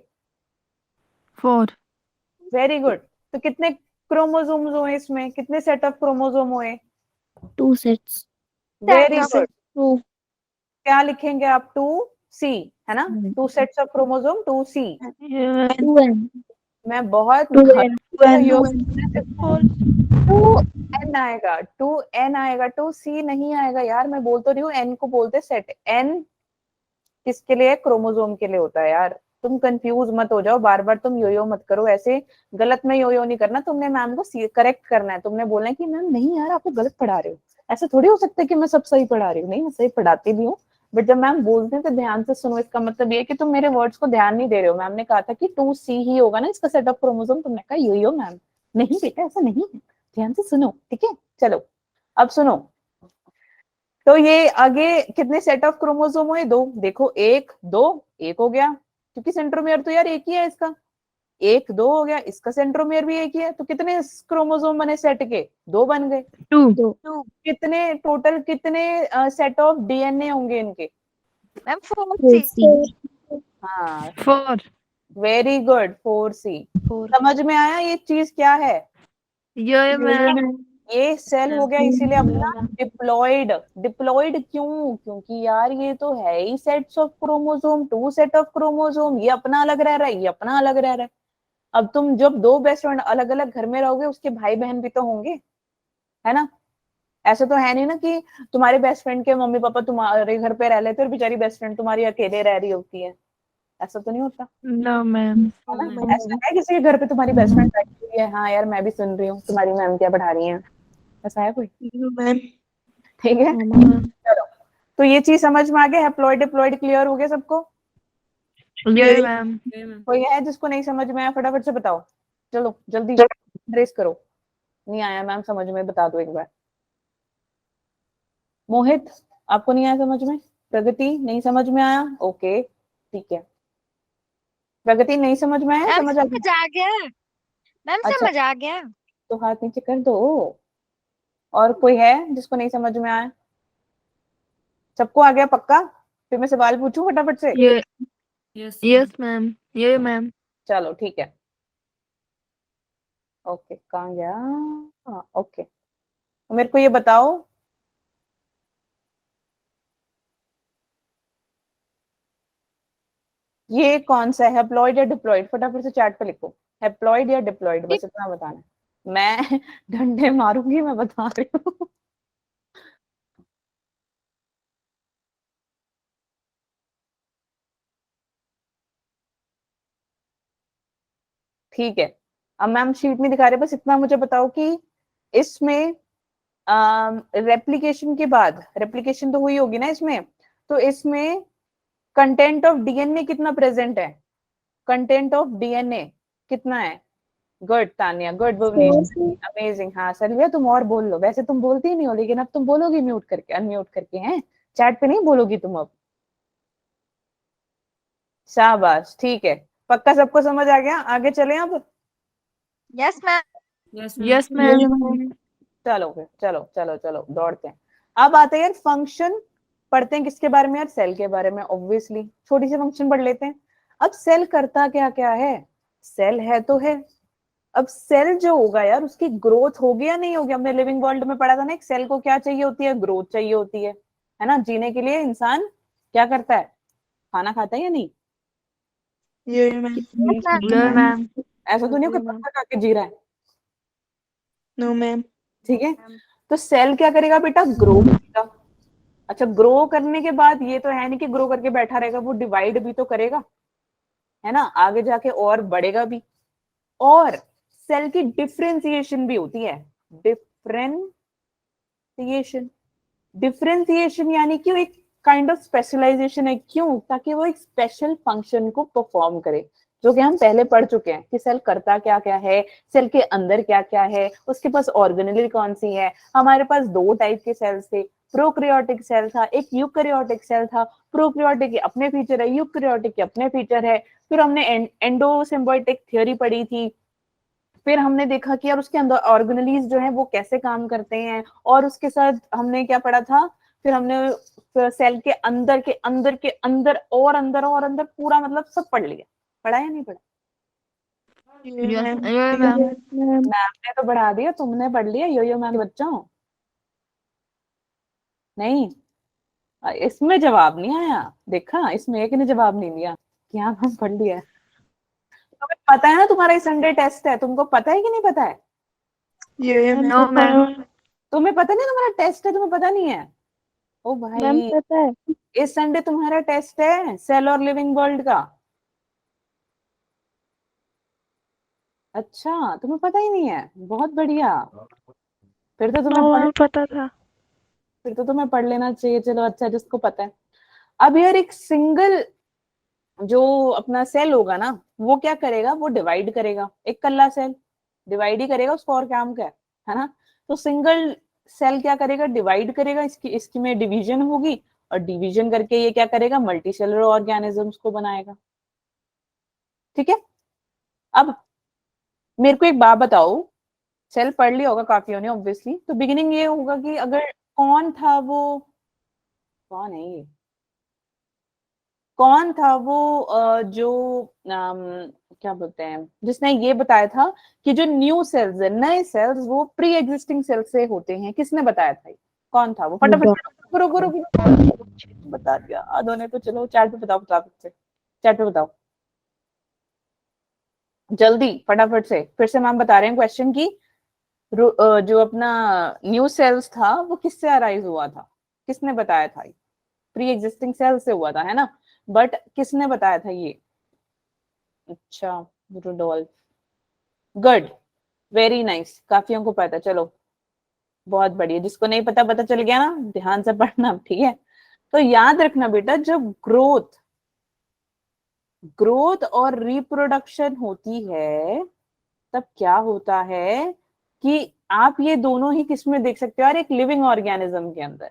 4। Very good. तो कितने क्रोमोसोम्स हुए इसमें, कितने सेट ऑफ क्रोमोसोम हुए? 2 sets. Very good. 2. क्या लिखेंगे आप? 2C, है ना, 2 sets of chromosome 2C। 2n. मैं बहुत 2n. 2n आएगा, 2n आएगा, 2C नहीं आएगा यार। मैं बोल तो रही हूँ, n को बोलते सेट। n किसके लिए? क्रोमोसोम के लिए होता है यार। तुम कंफ्यूज मत हो जाओ, बार बार तुम यो यो मत करो ऐसे। गलत में यो यो नहीं करना, तुमने मैम को करेक्ट करना है। तुमने बोलना है कि मैम नहीं यार, आप तो गलत पढ़ा रहे हो। ऐसा थोड़ी हो सकता है कि मैं सब सही पढ़ा रही हूँ। नहीं, मैं सही पढ़ाती भी हूँ, बट जब मैम बोलते हैं तो ध्यान से सुनो। इसका मतलब ये है कि तुम मेरे वर्ड्स को ध्यान नहीं दे रहे हो। मैम ने कहा था कि 2C ही होगा ना इसका सेट ऑफ क्रोमोसोम, तुमने कहा यो यो मैम। नहीं बेटा, ऐसा नहीं है, ध्यान से सुनो। ठीक है, चलो अब सुनो। तो ये आगे कितने सेट ऑफ क्रोमोसोम हुए? दो। देखो, एक दो, एक हो गया, क्योंकि सेंट्रोमियर तो यार एक ही है इसका। एक दो हो गया, इसका सेंट्रोमियर भी एक ही है, तो कितने क्रोमोसोम बने सेट के? दो बन गए। 2। कितने टोटल, कितने सेट ऑफ डीएनए होंगे इनके? Ma'am 4C। हाँ, 4। Very good, 4C। समझ में आया ये चीज क्या है? ये मैम। ये सेल हो गया इसीलिए अपना डिप्लॉइड। डिप्लॉइड क्यों? क्योंकि यार ये तो है ही sets of chromosome, 2 set of chromosome. ये अपना अलग रह रहा है, ये अपना अलग रह रहा है। अब तुम जब दो बेस्ट फ्रेंड अलग अलग घर में रहोगे, उसके भाई बहन भी तो होंगे, है ना? ऐसा तो है नहीं ना कि तुम्हारे बेस्ट फ्रेंड के मम्मी पापा तुम्हारे घर पे रह लेते और बेचारी बेस्ट फ्रेंड तुम्हारी अकेले रह रही होती है। ऐसा तो नहीं होता, नो मैम। है ना? ऐसा है किसी के घर पे तुम्हारी बेस्ट फ्रेंड बैठी हुई है, हाँ यार मैं भी सुन रही हूँ तुम्हारी मैम क्या पढ़ा रही है, ऐसा है कोई? मैम ठीक है, चलो। तो ये चीज समझ में आ गया, हैप्लॉइड डिप्लॉइड क्लियर हो गया सबको? ये मैम। कोई है जिसको नहीं समझ में आया? फटाफट से बताओ, चलो जल्दी ड्रेस करो। नहीं आया मैम समझ में, बता दो एक बार। मोहित, आपको नहीं आया समझ में? प्रगति, नहीं समझ में आया? ओके ठीक है। प्रगति, नहीं समझ में आया? मैम समझ आ समझ गया? आ गया। मैम अच्छा, समझ आ गया। तो हाथ नीचे कर दो। और कोई है जिसको नहीं समझ में आया? सबको आ गया पक्का? फिर मैं सवाल पूछूं फटाफट से? ये यस मैम। ये मैम। चलो ठीक है। ओके, कहाँ गया? हाँ ओके, तो मेरे को ये बताओ, ये कौन सा है, हैप्लॉइड या डिप्लॉइड? फटाफट से चैट पे लिखो, हैप्लॉइड या डिप्लॉइड, बस इतना बताना है। मैं डंडे मारूंगी, मैं बता रही हूँ। ठीक है, अब मैम शीट में दिखा रहे, बस इतना मुझे बताओ कि इसमें रेप्लिकेशन के बाद, रेप्लिकेशन तो हुई होगी ना इसमें, तो इसमें कंटेंट ऑफ डीएनए कितना प्रेजेंट है? कंटेंट ऑफ डीएनए कितना है? Good Tania, good Bhuvnesh, amazing. हाँ सलविया तुम और बोल लो, वैसे तुम बोलती ही नहीं हो, लेकिन अब तुम बोलोगी म्यूट करके, अनम्यूट करके। हैं चैट पे नहीं बोलोगी तुम अब। शाबाश, ठीक है, पक्का सबको समझ आ गया? आगे चले अब। Yes ma'am. Yes Yeah, ma'am. ma'am. चलो फिर, चलो चलो चलो दौड़ते हैं। अब आते हैं यार फंक्शन, पढ़ते हैं किसके बारे में यार? सेल के बारे में। ऑब्वियसली छोटी सी फंक्शन पढ़ लेते हैं। अब सेल करता क्या क्या है? सेल है तो है। अब सेल जो होगा यार, उसकी ग्रोथ होगी या नहीं होगी? हमने लिविंग वर्ल्ड में पढ़ा था ना, एक सेल को क्या चाहिए होती है? ग्रोथ चाहिए होती है ना? जीने के लिए इंसान क्या करता है? खाना खाता है या नहीं? Yeah, ma'am. Yes ma'am. ऐसा तो नहीं कोई पत्ता खा के जी रहा है, No, ma'am. ठीक है? तो सेल क्या करेगा बेटा? ग्रो करेगा। अच्छा, ग्रो करने के बाद ये तो है नहीं कि ग्रो करके बैठा रहेगा, वो डिवाइड भी तो करेगा, है ना? आगे जाके और बढ़ेगा भी। और सेल की डिफरेंशिएशन भी होती है। डिफरेंशिएशन, डिफरेंशिएशन यानी कि एक काइंड ऑफ स्पेशलाइजेशन है। क्यों? ताकि वो एक स्पेशल फंक्शन को परफॉर्म करे, जो कि हम पहले पढ़ चुके हैं कि सेल करता क्या क्या है, सेल के अंदर क्या क्या है, उसके पास ऑर्गेनेल कौन सी है। हमारे पास दो टाइप के सेल्स थे, प्रोकैरियोटिक सेल था, एक यूकैरियोटिक सेल था। प्रोकैरियोटिक के अपने फीचर है, यूकैरियोटिक के अपने फीचर है। फिर हमने एंडोसिम्बायोटिक थ्योरी पढ़ी थी। फिर हमने देखा कि यार उसके अंदर ऑर्गेनेलीज जो है वो कैसे काम करते हैं, और उसके साथ हमने क्या पढ़ा था? फिर हमने सेल के अंदर के अंदर के अंदर और अंदर और अंदर पूरा मतलब सब पढ़ लिया। पढ़ा या नहीं पढ़ा? Yeah, yes ma'am. Yes ma'am. Ma'am. Ma'am ने तो बढ़ा दिया, तुमने पढ़ लिया? यो मैम बच्चों, नहीं इसमें जवाब नहीं आया। देखा, इसमें एक ने जवाब नहीं दिया कि हाँ हम पढ़ लिया है। तुम्हें पता है ना तुम्हारा संडे टेस्ट है? तुमको पता है कि नहीं पता है? Yeah, no ma'am. मैम। तुम्हें पता नहीं तुम्हारा टेस्ट है? तुम्हें पता नहीं है? ओ मैम भाई, पता है। इस संडे तुम्हारा टेस्ट है सेल और लिविंग वर्ल्ड का। अच्छा, तुम्हें पता ही नहीं है? बहुत बढ़िया, फिर तो तुम्हें नो पढ़ मैम पता था। फिर तो तुम्हें पढ़ लेना चाहिए। चलो अच्छा, जिसको पता है। अब यार एक सिंगल जो अपना सेल होगा ना, वो क्या करेगा? वो डिवाइड करेगा। एक कल्ला सेल डिवाइड ही करेगा, उसको और काम क्या है ना? तो सिंगल सेल क्या करेगा? डिवाइड करेगा, इसकी इसकी में डिवीजन होगी, और डिवीजन करके ये क्या करेगा? मल्टी सेलुलर ऑर्गेनिजम्स को बनाएगा। ठीक है? अब मेरे को एक बात बताओ, सेल पढ़ लिया होगा काफियों ने ऑब्वियसली, तो बिगिनिंग ये होगा कि अगर कौन था वो, कौन है ये, कौन था वो जो क्या बोलते हैं, जिसने ये बताया था कि जो न्यू सेल्स है, नए सेल्स, वो प्री एग्जिस्टिंग सेल से होते हैं? किसने बताया था ये? कौन था वो? फटाफट गुरु गुरु गुरु बता दिया आधों ने तो। चलो चैट पे बताओ, चैट पे बताओ जल्दी फटाफट से। फिर से मैम बता रहे हैं क्वेश्चन की, जो अपना न्यू सेल्स था वो किससे अराइज हुआ था? किसने बताया था? प्री एग्जिस्टिंग सेल से हुआ था, है ना? बट किसने बताया था ये? अच्छा, रुडोल्फ, गुड, वेरी नाइस, काफियों को पता। चलो बहुत बढ़िया, जिसको नहीं पता पता चल गया ना, ध्यान से पढ़ना, ठीक है? तो याद रखना बेटा, जब ग्रोथ ग्रोथ और रिप्रोडक्शन होती है, तब क्या होता है कि आप ये दोनों ही किस में देख सकते हो यार? एक लिविंग ऑर्गेनिज्म के अंदर,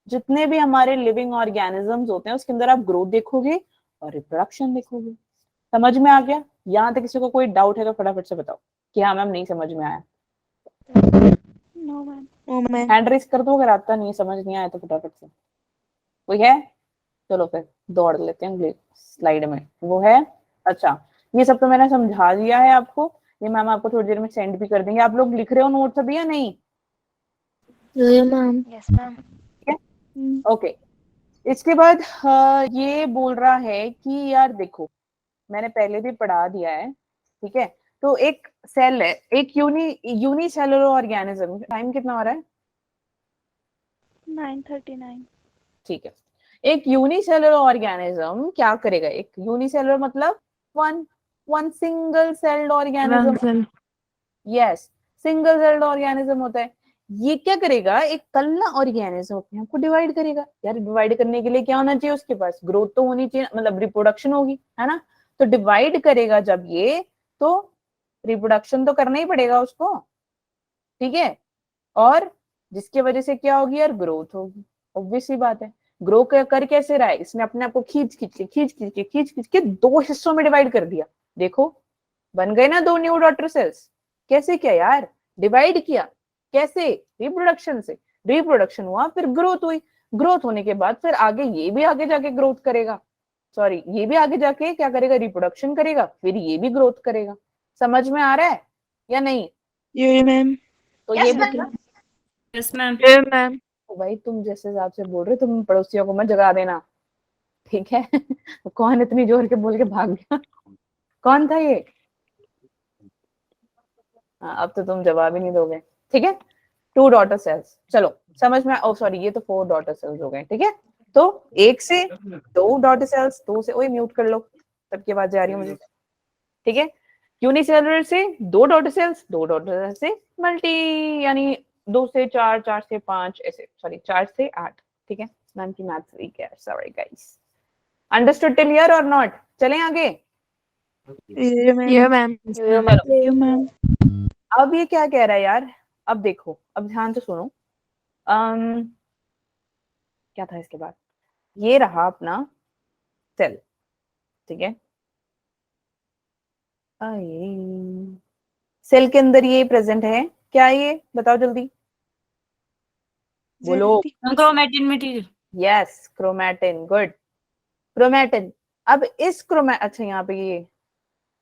जितने भी हमारे लिविंग ऑर्गेनिजम्स होते हैं उसके अंदर आप ग्रोथ देखोगे और रिप्रोडक्शन देखोगे। समझ में आ गया? यहाँ तक किसी को कोई डाउट है तो फटाफट से बताओ कि हाँ मैम नहीं समझ में आया। No ma'am. No ma'am. Hand raise कर दो अगर आपका नहीं समझ नहीं आया तो फटाफट से। कोई है? चलो फिर दौड़ लेते हैं अगली स्लाइड में। वो है, अच्छा ये सब तो मैंने समझा दिया है आपको, ये मैम आपको थोड़ी देर में सेंड भी कर देंगे। आप लोग लिख रहे हो नोट्स अभी या नहीं? मैम। Yes ma'am. ओके, इसके बाद ये बोल रहा है कि यार देखो, मैंने पहले भी पढ़ा दिया है, ठीक है? तो एक सेल है, एक यूनिसेलुलर ऑर्गेनिज्म। टाइम कितना हो रहा है? 9:39। ठीक है, एक यूनिसेलुलर ऑर्गेनिज्म क्या करेगा? एक यूनिसेलुलर मतलब one one single celled organism. One cell. Yes, single celled organism होता है। ये क्या करेगा, एक कल ना और ये एनएसओ अपने आप को डिवाइड करेगा। यार डिवाइड करने के लिए क्या होना चाहिए उसके पास, ग्रोथ तो होनी चाहिए, मतलब रिप्रोडक्शन होगी, है ना। तो डिवाइड करेगा जब ये, तो रिप्रोडक्शन तो करना ही पड़ेगा उसको, ठीक है। और जिसकी वजह से क्या होगी यार, ग्रोथ होगी। ऑब्वियस सी बात है। ग्रो कर कैसे रहा है, इसने अपने आप को खींच के दो हिस्सों में डिवाइड कर दिया। देखो बन गए ना दो न्यू डॉटर सेल्स। कैसे किया यार, डिवाइड किया। कैसे, रिप्रोडक्शन से। रिप्रोडक्शन हुआ, फिर ग्रोथ हुई। ग्रोथ होने के बाद फिर आगे ये भी आगे जाके ग्रोथ करेगा, सॉरी ये भी आगे जाके क्या करेगा, रिप्रोडक्शन करेगा, फिर ये भी ग्रोथ करेगा। समझ में आ रहा है या नहीं? Yeah, ma'am. तो Yes, ये ma'am. मतलब यस मैम। Yeah, ma'am. तो भाई तुम जिस हिसाब से बोल रहे हो, तुम पड़ोसियों को मत जगा देना, ठीक है। कौन इतनी जोर के बोल के भाग गया, कौन था ये? हाँ, अब तो तुम जवाब ही नहीं दोगे, ठीक है। 2 डॉटर सेल्स, चलो समझ में। ओ सॉरी, ये तो 4 डॉटर सेल्स हो गए, ठीक है। तो 1 से 2 डॉटर सेल्स, 2 से, ओए म्यूट कर लो, सबकी आवाज जा रही है मुझे, ठीक है। यूनिसेलुलर से 2 डॉटर सेल्स, 2 डॉटर सेल्स से मल्टी, यानी 2 से 4, 4 से 5, ऐसे, सॉरी 4 से 8, ठीक है। मैम की मैथ्स वीक है, sorry guys. Understood till here और नॉट? चलें आगे। Yeah, ma'am. ये मैम। चलो, Yeah, ma'am. अब ये क्या कह रहा है यार, अब देखो, अब ध्यान से सुनो। क्या था इसके बाद, ये रहा अपना सेल, ठीक है। सेल के अंदर ये प्रेजेंट है, क्या है ये बताओ जल्दी, बोलो। Chromatin material. Yes, chromatin, good, chromatin. अब इस अच्छा यहाँ पे ये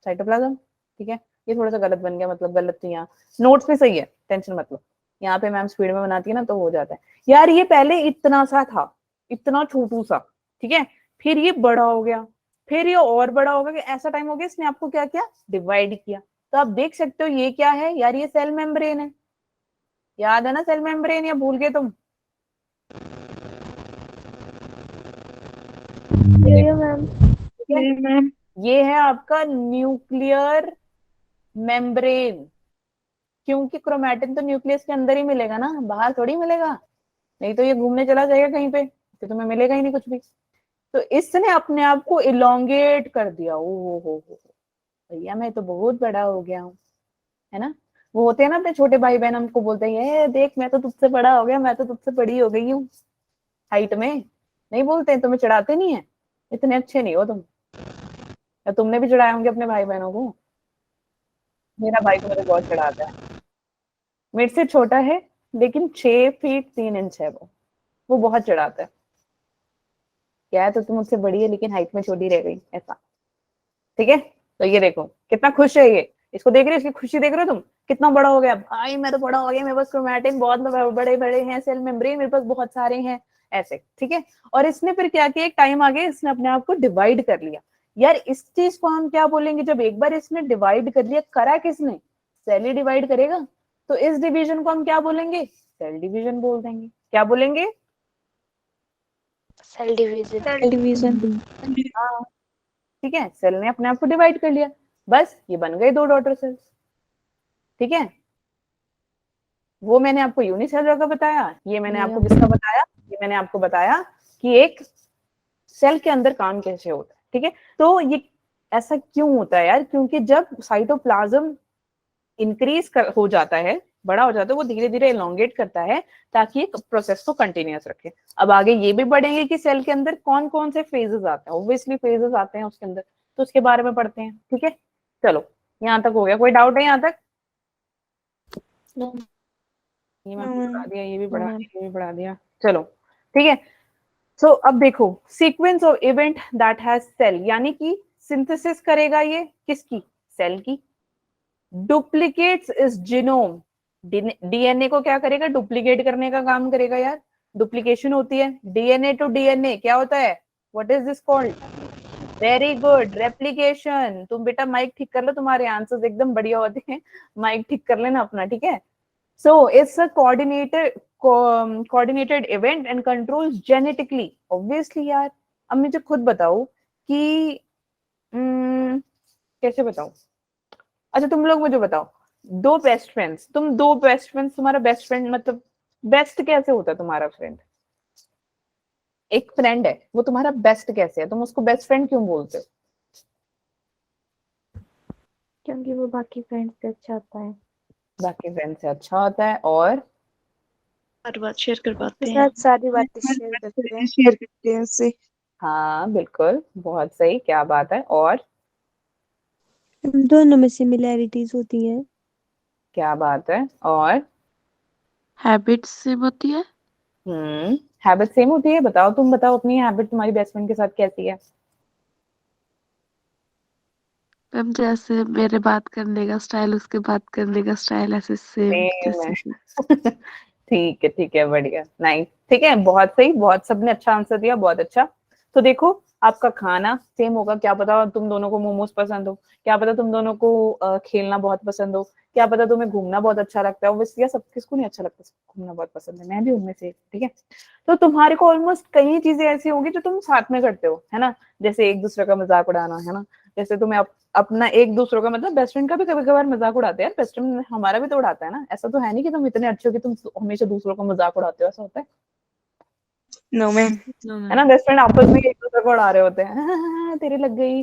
साइटोप्लाज्म, ठीक है। ये थोड़ा सा गलत बन गया, मतलब गलत थी यहाँ, नोट्स में सही है, टेंशन मत लो। यहाँ पे मैम स्पीड में बनाती है ना तो हो जाता है। यार ये पहले इतना सा था, इतना छोटू सा, ठीक है। फिर ये बड़ा हो गया, फिर ये और बड़ा हो गया, ऐसा टाइम हो गया इसने आपको क्या किया, डिवाइड किया। तो आप देख सकते हो ये क्या है यार, ये सेल मेम्ब्रेन है। याद है ना सेल मेम्ब्रेन, या भूल गए तुम? Yeah, ma'am. Yeah, ma'am. ये है आपका न्यूक्लियर मेम्ब्रेन, क्योंकि क्रोमैटिन तो न्यूक्लियस के अंदर ही मिलेगा ना, बाहर थोड़ी मिलेगा। नहीं तो ये घूमने चला जाएगा कहीं पे, तो तुम्हें मिलेगा ही नहीं कुछ भी। तो इसने अपने आप को इलोंगेट कर दिया। ओ हो, भैया मैं तो बहुत बड़ा हो गया हूँ, है ना। वो होते हैं ना अपने छोटे भाई बहन, हमको बोलते हैं ये देख मैं तो तुझसे बड़ा हो गया, मैं तो तुझसे बड़ी हो गई हूँ हाइट में। नहीं बोलते हैं, तुम्हें चढ़ाते नहीं है, इतने अच्छे नहीं हो तुम। या तुमने भी चढ़ाए होंगे अपने भाई बहनों को। मेरा भाई तो मुझे बहुत चढ़ाता है, मेरे से छोटा है लेकिन 6 फीट 3 इंच है वो बहुत चढ़ाता है। क्या है, तो तुम मुझसे बड़ी है लेकिन हाइट में छोटी रह गई, ऐसा, ठीक है। तो ये देखो कितना खुश है ये, इसको देख रहे हो, इसकी खुशी देख रहे हो तुम, कितना बड़ा हो गया भाई, मैं तो बड़ा हो गया, मेरे पास क्रोमैटिन बहुत बड़े बड़े हैं, सेल मेम्ब्रेन मेरे पास बहुत सारे हैं, ऐसे, ठीक है। और इसने फिर क्या किया, एक टाइम आ गया इसने अपने आप को डिवाइड कर लिया। यार इस चीज को हम क्या बोलेंगे, जब एक बार इसने डिवाइड कर लिया, करा किसने, सेल ही डिवाइड करेगा, तो इस डिवीजन को हम क्या बोलेंगे, सेल डिवीजन बोल देंगे। क्या बोलेंगे, सेल डिवीजन। Cell Division. हाँ, ठीक है। सेल ने अपने आप को डिवाइड कर लिया, बस ये बन गए 2 डॉटर सेल्स, ठीक है। वो मैंने आपको यूनिसेलुलर का बताया, ये मैंने आपको किसका बताया, ये मैंने आपको बताया कि एक सेल के अंदर काम कैसे होता है, ठीक है। तो ये ऐसा क्यों होता है यार, क्योंकि जब साइटोप्लाज्म इंक्रीज हो जाता है, बड़ा हो जाता है, वो धीरे धीरे एलोंगेट करता है ताकि एक प्रोसेस को कंटिन्यूअस रखे। अब आगे ये भी बढ़ेंगे कि सेल के अंदर कौन कौन से फेजेस आते हैं, ऑब्वियसली फेजेस आते हैं उसके अंदर, तो उसके बारे में पढ़ते हैं, ठीक है। चलो यहाँ तक हो गया, कोई डाउट है यहाँ तक? No. ये No, मैंने ma'am. पढ़ा दिया, ये भी पढ़ा No, ma'am. दिया, ये भी पढ़ा दिया, चलो ठीक है। सो अब देखो, sequence of event that has cell, यानी कि सिंथेसिस करेगा ये किसकी, सेल की। डुप्लीकेट्स इज जीनोम, डीएनए को क्या करेगा, डुप्लीकेट करने का काम करेगा यार। डुप्लीकेशन होती है डीएनए टू डीएनए, क्या होता है, what is this called, very good, replication. तुम बेटा माइक ठीक कर लो, तुम्हारे आंसर्स एकदम बढ़िया होते हैं, माइक ठीक कर लेना अपना, ठीक है। So it's a coordinated event and controls genetically, obviously यार। अब मुझे खुद बताओ कि कैसे बताऊं, अच्छा तुम लोग मुझे बताओ, दो बेस्ट फ्रेंड्स, तुम दो बेस्ट फ्रेंड्स, तुम्हारा बेस्ट फ्रेंड मतलब बेस्ट कैसे होता है तुम्हारा फ्रेंड? एक फ्रेंड है, वो तुम्हारा बेस्ट कैसे है? तुम उसको बेस्ट फ्रेंड क्यों बोलते हो? क्योंकि वो बाकी फ्रेंड्स से अच्छा होता है। बाकी फ्रेंड से अच्छा होता है, और हर बात शेयर कर पाते उसके हैं। साथ सारी बातें शेयर करते हैं। शेयर करते हैं उससे। हाँ बिल्कुल, बहुत सही, क्या बात है। और दोनों में सिमिलैरिटीज होती हैं। क्या बात है। और हैबिट्स सेम होती है। हैबिट सेम होती है। बताओ, तुम बताओ अपनी हैबिट तुम्हारी बेस्ट फ्रेंड के साथ कैसी है? मैम जैसे मेरे बात करने का स्टाइल, उसके बात करने का स्टाइल ऐसे सेम सेम है। जैसे। ठीक है, बढ़िया, नाइस, ठीक है, बहुत सही, बहुत, सबने अच्छा आंसर दिया, बहुत अच्छा। तो देखो, आपका खाना सेम होगा, क्या पता तुम दोनों को मोमोज पसंद हो, क्या पता तुम दोनों को खेलना बहुत पसंद हो, क्या पता तुम्हें घूमना बहुत अच्छा लगता है। ऑब्वियसली सब किसको नहीं अच्छा लगता, सबको घूमना बहुत पसंद है, मैं भी उनमें से, ठीक है। तो तुम्हारे को ऑलमोस्ट कई चीजें ऐसी होंगी जो तुम साथ में करते हो, है ना। जैसे एक दूसरे का मजाक उड़ाना, है ना। जैसे तुम्हें अपना एक दूसरों का मतलब बेस्ट फ्रेंड का भी कभी कभार मजाक उड़ाते हैं, बेस्ट फ्रेंड हमारा भी तो उड़ाता है ना। ऐसा तो है नहीं कि तुम इतने अच्छे हो कि तुम हमेशा दूसरों का मजाक उड़ाते हो, ऐसा होता है? No ma'am. नो है मैम। ना, बेस्ट फ्रेंड आपस में एक दूसरे को उड़ा रहे होते हैं, तेरे लग गई,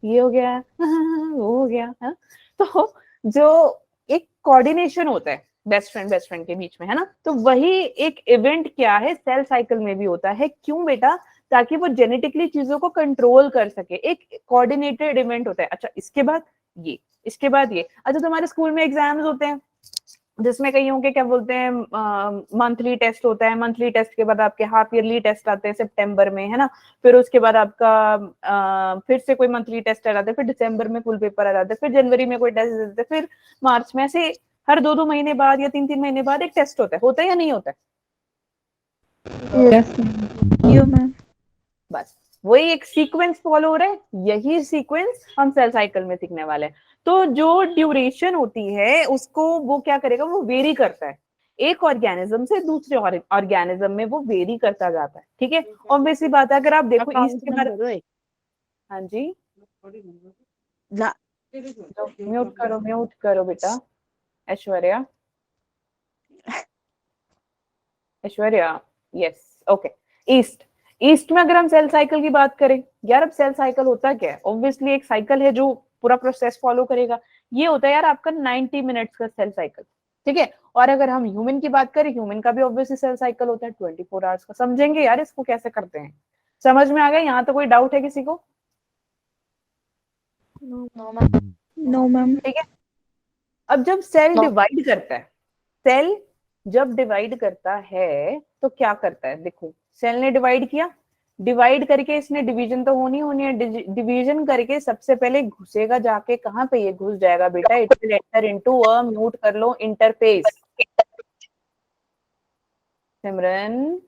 ये हो गया, वो हो गया, है ना? तो जो एक कोऑर्डिनेशन होता है बेस्ट फ्रेंड के बीच में, है ना, तो वही एक इवेंट क्या है, सेल साइकिल में भी होता है। क्यों बेटा? ताकि वो जेनेटिकली चीजों को कंट्रोल कर सके, एक कोऑर्डिनेटेड इवेंट होता है। अच्छा, इसके बाद ये, इसके बाद ये। अच्छा, तुम्हारे स्कूल में एग्जाम्स होते हैं जिसमें कई होंगे, क्या बोलते हैं, मंथली टेस्ट होता है, मंथली टेस्ट के बाद आपके हाफ ईयरली टेस्ट आते हैं सितंबर में, है ना। फिर उसके बाद आपका फिर से कोई मंथली टेस्ट आ जाता है, फिर दिसंबर में फुल पेपर आ जाता है, फिर जनवरी में कोई टेस्ट देते हैं, फिर मार्च में, ऐसे हर 2-2 महीने बाद या 3-3 महीने बाद एक टेस्ट होता है या नहीं होता है? यस यो मैम। बस वही एक सीक्वेंस फॉलो हो रहा है, यही सीक्वेंस हम सेल साइकिल में सीखने वाले हैं। तो जो ड्यूरेशन होती है उसको वो क्या करेगा, वो वेरी करता है, एक ऑर्गेनिज्म से दूसरे ऑर्गेनिज्म में वो वेरी करता जाता है, ठीक है। ऑब्वियसली बात है, अगर आप देखो ईस्ट के बारे, हाँ जी, म्यूट करो बेटा। Aishwarya, Aishwarya, yes, okay. East, east में अगर हम सेल साइकिल की बात करें यार, अब सेल साइकिल होता क्या है? ऑब्वियसली एक साइकिल है जो पूरा प्रोसेस फॉलो करेगा। ये होता है यार आपका 90 मिनट्स का सेल साइकिल, ठीक है। और अगर हम ह्यूमन की बात करें, ह्यूमन का भी ऑब्वियसली सेल साइकिल होता है 24 आवर्स का। समझेंगे यार इसको कैसे करते हैं? समझ में आ गया? यहाँ तो कोई डाउट है किसी को? No ma'am. ठीक है। अब जब सेल डिवाइड करता है, सेल जब डिवाइड करता है तो क्या करता है? देखो, सेल ने डिवाइड किया, डिवाइड करके इसने डिवीजन तो होनी है, डिवीजन करके सबसे पहले घुसेगा जाके, कहाँ पे ये घुस जाएगा बेटा? It will enter into a, mute कर लो, इंटरफेस। सिमरन